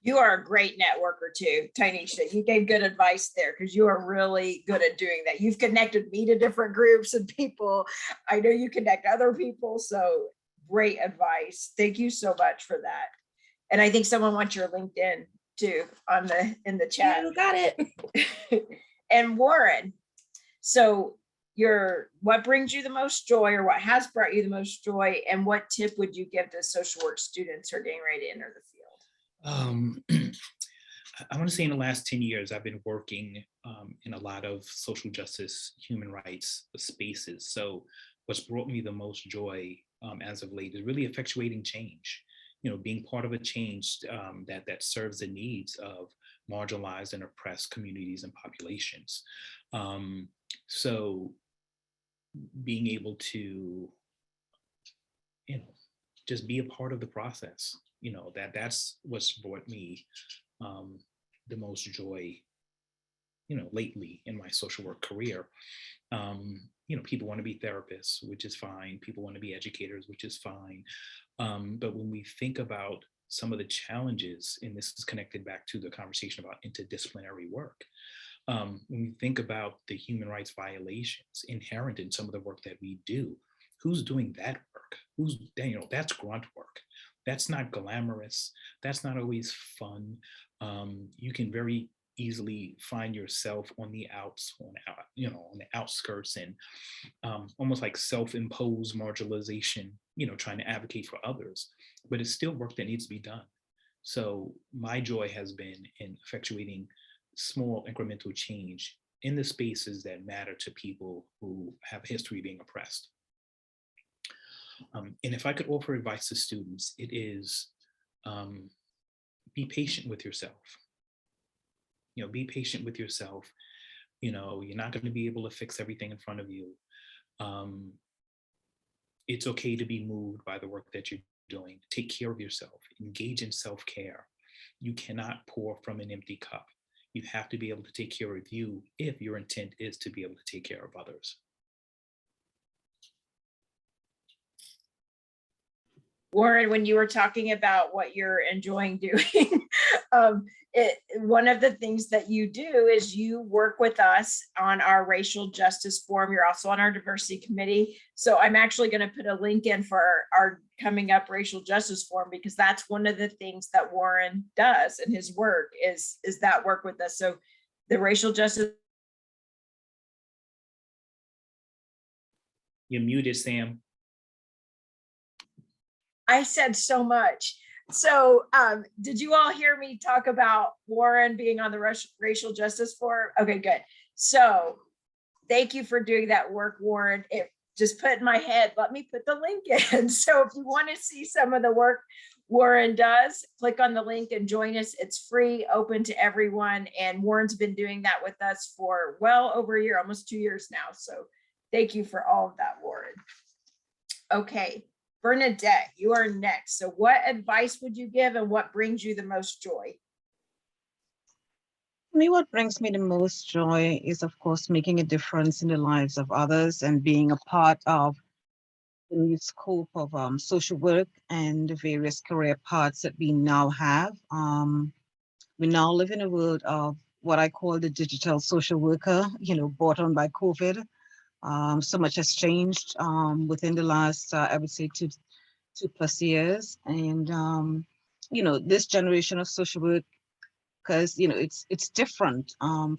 You are a great networker too, Tynesha. You gave good advice there because you are really good at doing that. You've connected me to different groups and people. I know you connect other people. So great advice. Thank you so much for that. And I think someone wants your LinkedIn too in the chat. You got it. And Warren, so what brings you the most joy, or what has brought you the most joy, and what tip would you give to social work students who are getting ready to enter the field? I want to say in the last 10 years, I've been working in a lot of social justice, human rights spaces. So what's brought me the most joy as of late is really effectuating change, being part of a change that serves the needs of marginalized and oppressed communities and populations. So being able to, just be a part of the process, that's what's brought me the most joy, lately in my social work career. people want to be therapists, which is fine. People want to be educators, which is fine. But when we think about some of the challenges, and this is connected back to the conversation about interdisciplinary work, when we think about the human rights violations inherent in some of the work that we do, who's doing that work? That's grunt work. That's not glamorous. That's not always fun. You can very easily find yourself on the outskirts, and almost like self-imposed marginalization, trying to advocate for others, but it's still work that needs to be done. So my joy has been in effectuating small incremental change in the spaces that matter to people who have a history of being oppressed. And if I could offer advice to students, it is be patient with yourself. Be patient with yourself. You're not going to be able to fix everything in front of you. It's okay to be moved by the work that you're doing. Take care of yourself. Engage in self-care. You cannot pour from an empty cup. You have to be able to take care of you if your intent is to be able to take care of others. Warren, when you were talking about what you're enjoying doing, one of the things that you do is you work with us on our racial justice forum. You're also on our diversity committee. So I'm actually going to put a link in for our coming up racial justice forum, because that's one of the things that Warren does in his work is that work with us. So the racial justice. You're muted, Sam. I said so much. So did you all hear me talk about Warren being on the racial justice forum? Okay, good. So thank you for doing that work, Warren. It just put in my head, let me put the link in. So if you want to see some of the work Warren does, click on the link and join us. It's free, open to everyone. And Warren's been doing that with us for well over a year, almost 2 years now. So thank you for all of that, Warren. Okay. Bernadette, you are next. So what advice would you give and what brings you the most joy? For me, what brings me the most joy is, of course, making a difference in the lives of others and being a part of the new scope of social work and the various career paths that we now have. We now live in a world of what I call the digital social worker, brought on by COVID. So much has changed within the last, I would say, two plus years. And, this generation of social work, because, it's different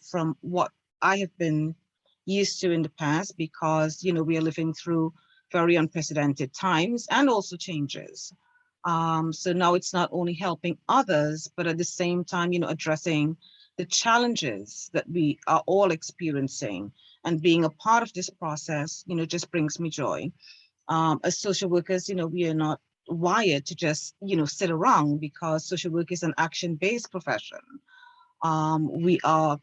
from what I have been used to in the past, because, we are living through very unprecedented times and also changes. So now it's not only helping others, but at the same time, addressing the challenges that we are all experiencing. And being a part of this process, just brings me joy. As social workers, we are not wired to just, sit around, because social work is an action-based profession. We are,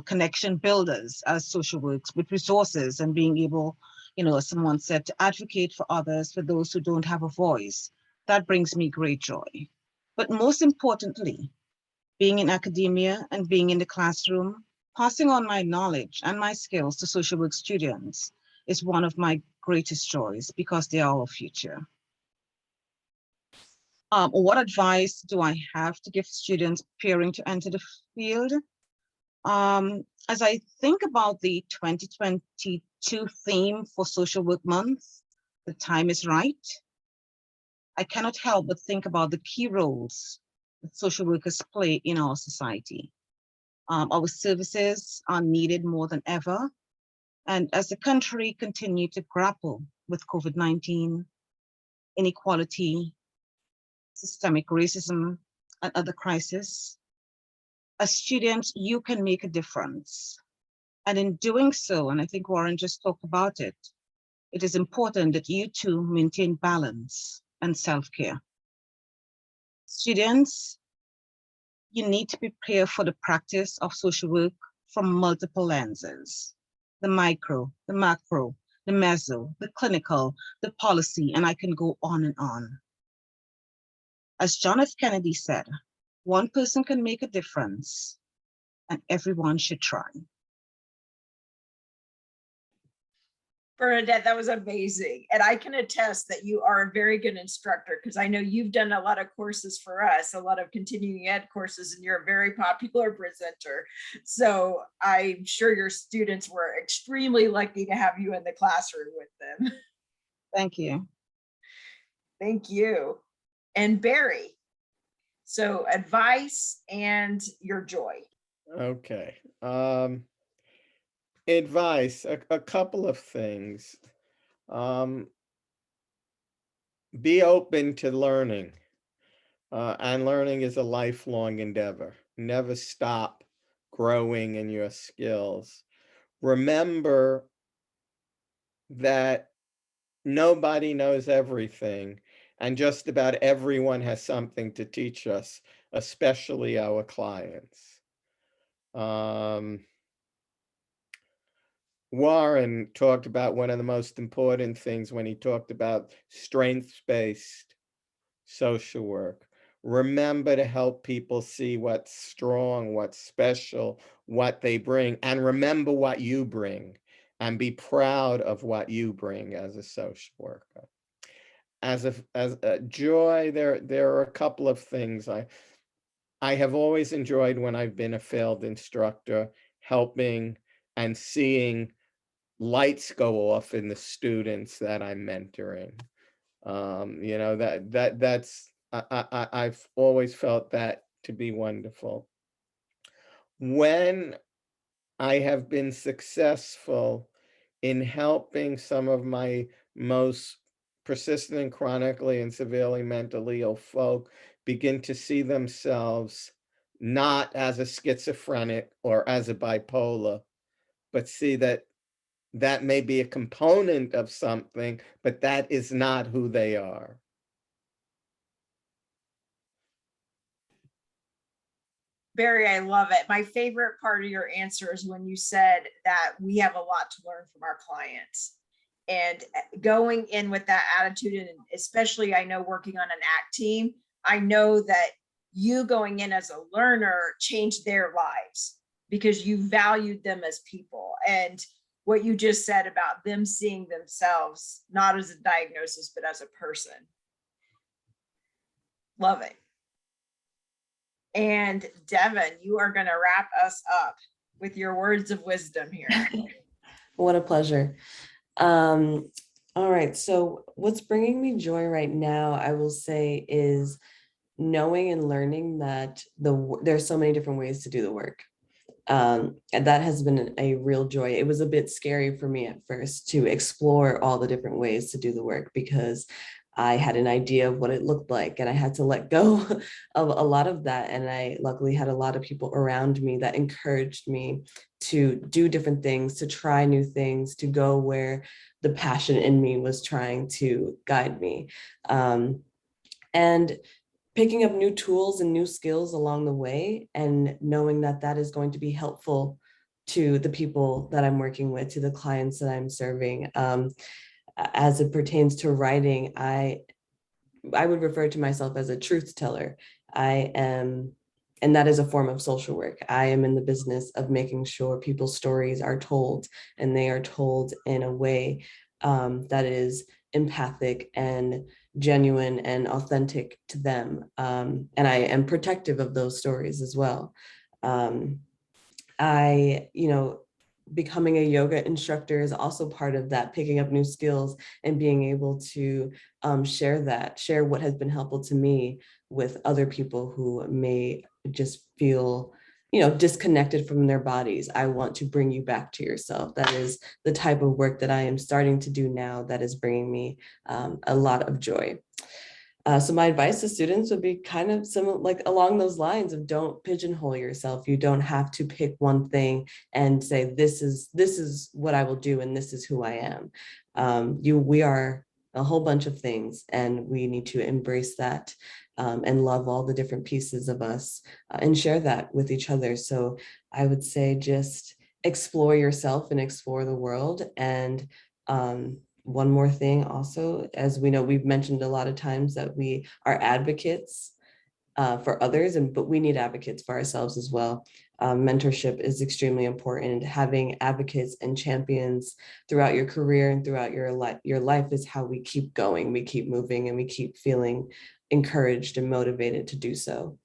connection builders as social works with resources and being able, as someone said, to advocate for others, for those who don't have a voice. That brings me great joy. But most importantly, being in academia and being in the classroom, passing on my knowledge and my skills to social work students is one of my greatest joys, because they are our future. What advice do I have to give students preparing to enter the field? As I think about the 2022 theme for Social Work Month, the time is right, I cannot help but think about the key roles that social workers play in our society. Our services are needed more than ever. And as the country continues to grapple with COVID-19, inequality, systemic racism, and other crises, as students, you can make a difference. And in doing so, and I think Warren just talked about it, it is important that you too maintain balance and self-care. Students, you need to prepare for the practice of social work from multiple lenses: the micro, the macro, the meso, the clinical, the policy, and I can go on and on. As John F. Kennedy said, one person can make a difference, and everyone should try. Bernadette, that was amazing. And I can attest that you are a very good instructor because I know you've done a lot of courses for us, a lot of continuing ed courses, and you're a very popular presenter. So I'm sure your students were extremely lucky to have you in the classroom with them. Thank you. Thank you. And Barry, so advice and your joy. Okay. Advice, a couple of things. Be open to learning. And learning is a lifelong endeavor. Never stop growing in your skills. Remember that nobody knows everything, and just about everyone has something to teach us, especially our clients. Warren talked about one of the most important things when he talked about strengths-based social work. Remember to help people see what's strong, what's special, what they bring, and remember what you bring, and be proud of what you bring as a social worker. As a joy, there are a couple of things. I have always enjoyed when I've been a failed instructor, helping and seeing lights go off in the students that I'm mentoring. You know, that's I've always felt that to be wonderful. When I have been successful in helping some of my most persistent and chronically and severely mentally ill folk begin to see themselves not as a schizophrenic or as a bipolar, but see that that may be a component of something, but that is not who they are. Barry, I love it. My favorite part of your answer is when you said that we have a lot to learn from our clients. And going in with that attitude, and especially I know working on an ACT team, I know that you going in as a learner changed their lives because you valued them as people. And what you just said about them seeing themselves, not as a diagnosis, but as a person. Love it. And Devin, you are going to wrap us up with your words of wisdom here. What a pleasure. All right, so what's bringing me joy right now, I will say, is knowing and learning that there's so many different ways to do the work. And that has been a real joy. It was a bit scary for me at first to explore all the different ways to do the work because I had an idea of what it looked like, and I had to let go of a lot of that. And I luckily had a lot of people around me that encouraged me to do different things, to try new things, to go where the passion in me was trying to guide me. And picking up new tools and new skills along the way, and knowing that that is going to be helpful to the people that I'm working with, to the clients that I'm serving. As it pertains to writing, I would refer to myself as a truth teller. I am, and that is a form of social work. I am in the business of making sure people's stories are told, and they are told in a way that is empathic and genuine and authentic to them. And I am protective of those stories as well. Becoming a yoga instructor is also part of that, picking up new skills and being able to share what has been helpful to me with other people who may just feel, disconnected from their bodies. I want to bring you back to yourself. That is the type of work that I am starting to do now that is bringing me a lot of joy. So my advice to students would be kind of similar, like along those lines of don't pigeonhole yourself. You don't have to pick one thing and say, this is what I will do and this is who I am. We are a whole bunch of things, and we need to embrace that and love all the different pieces of us and share that with each other. So I would say just explore yourself and explore the world. And one more thing also, as we know, we've mentioned a lot of times that we are advocates for others, but we need advocates for ourselves as well. Mentorship is extremely important. Having advocates and champions throughout your career and throughout your life is how we keep going, we keep moving, and we keep feeling encouraged and motivated to do so.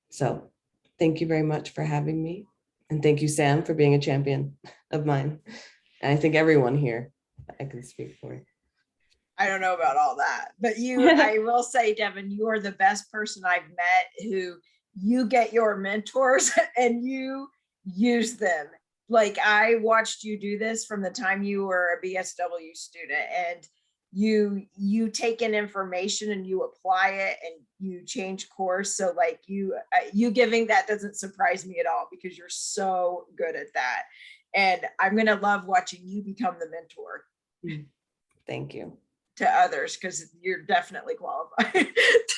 So thank you very much for having me. And thank you, Sam, for being a champion of mine. And I think everyone here I can speak for. I don't know about all that, but I will say, Devin, you are the best person I've met who you get your mentors and you use them. Like, I watched you do this from the time you were a BSW student, and you take in information and you apply it and you change course. So like you giving that doesn't surprise me at all, because you're so good at that. And I'm going to love watching you become the mentor. Thank you. To others, because you're definitely qualified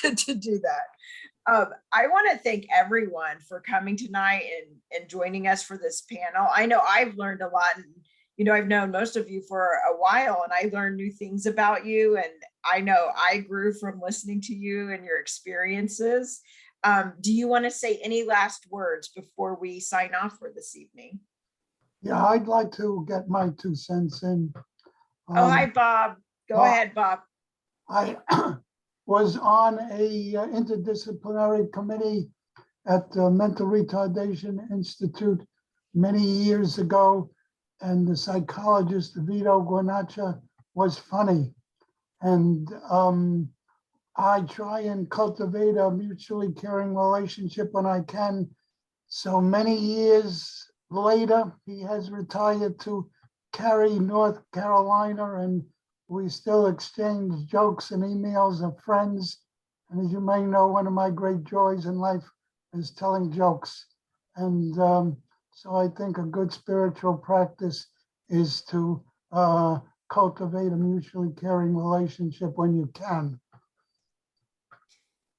to do that. I want to thank everyone for coming tonight and joining us for this panel. I know I've learned a lot, and I've known most of you for a while, and I learned new things about you, and I know I grew from listening to you and your experiences. Do you want to say any last words before we sign off for this evening? Yeah, I'd like to get my 2 cents in. Oh, hi, Bob. Go ahead, Bob. I was on a interdisciplinary committee at the Mental Retardation Institute many years ago, and the psychologist Vito Guanaccia was funny. And I try and cultivate a mutually caring relationship when I can. So many years later, he has retired to Cary, North Carolina, and we still exchange jokes and emails of friends. And as you may know, one of my great joys in life is telling jokes. And so I think a good spiritual practice is to cultivate a mutually caring relationship when you can.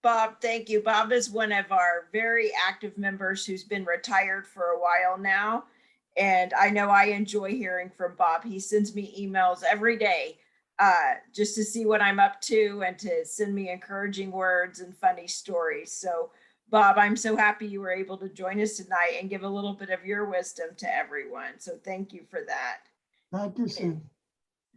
Bob, thank you. Bob is one of our very active members who's been retired for a while now. And I know I enjoy hearing from Bob. He sends me emails every day just to see what I'm up to and to send me encouraging words and funny stories. So Bob, I'm so happy you were able to join us tonight and give a little bit of your wisdom to everyone. So thank you for that. Thank you, Sue.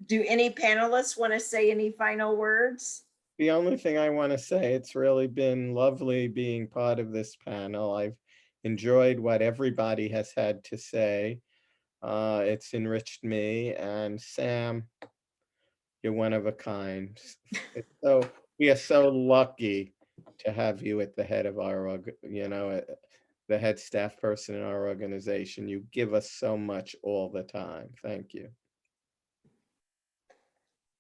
Do any panelists want to say any final words? The only thing I want to say, it's really been lovely being part of this panel. I've enjoyed what everybody has had to say. It's enriched me, and Sam, you're one of a kind. So we are so lucky to have you at the head of our, the head staff person in our organization. You give us so much all the time. Thank you.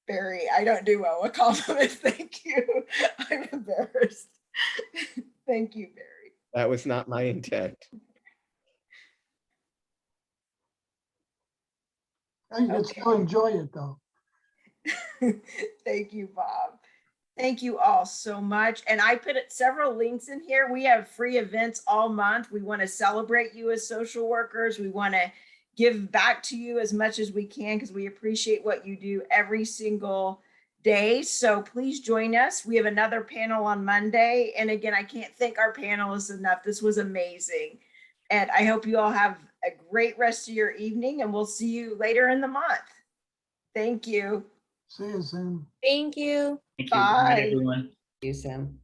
Barry, I don't do well with compliments. Thank you. I'm embarrassed. Thank you, Barry. That was not my intent. You can still enjoy it, though. Thank you, Bob. Thank you all so much. And I put several links in here. We have free events all month. We want to celebrate you as social workers. We want to give back to you as much as we can, because we appreciate what you do every single day. So please join us. We have another panel on Monday. And again, I can't thank our panelists enough. This was amazing. And I hope you all have a great rest of your evening, and we'll see you later in the month. Thank you. See you soon. Thank you. Thank you. Good Bye. night, everyone. Thank you, Sam.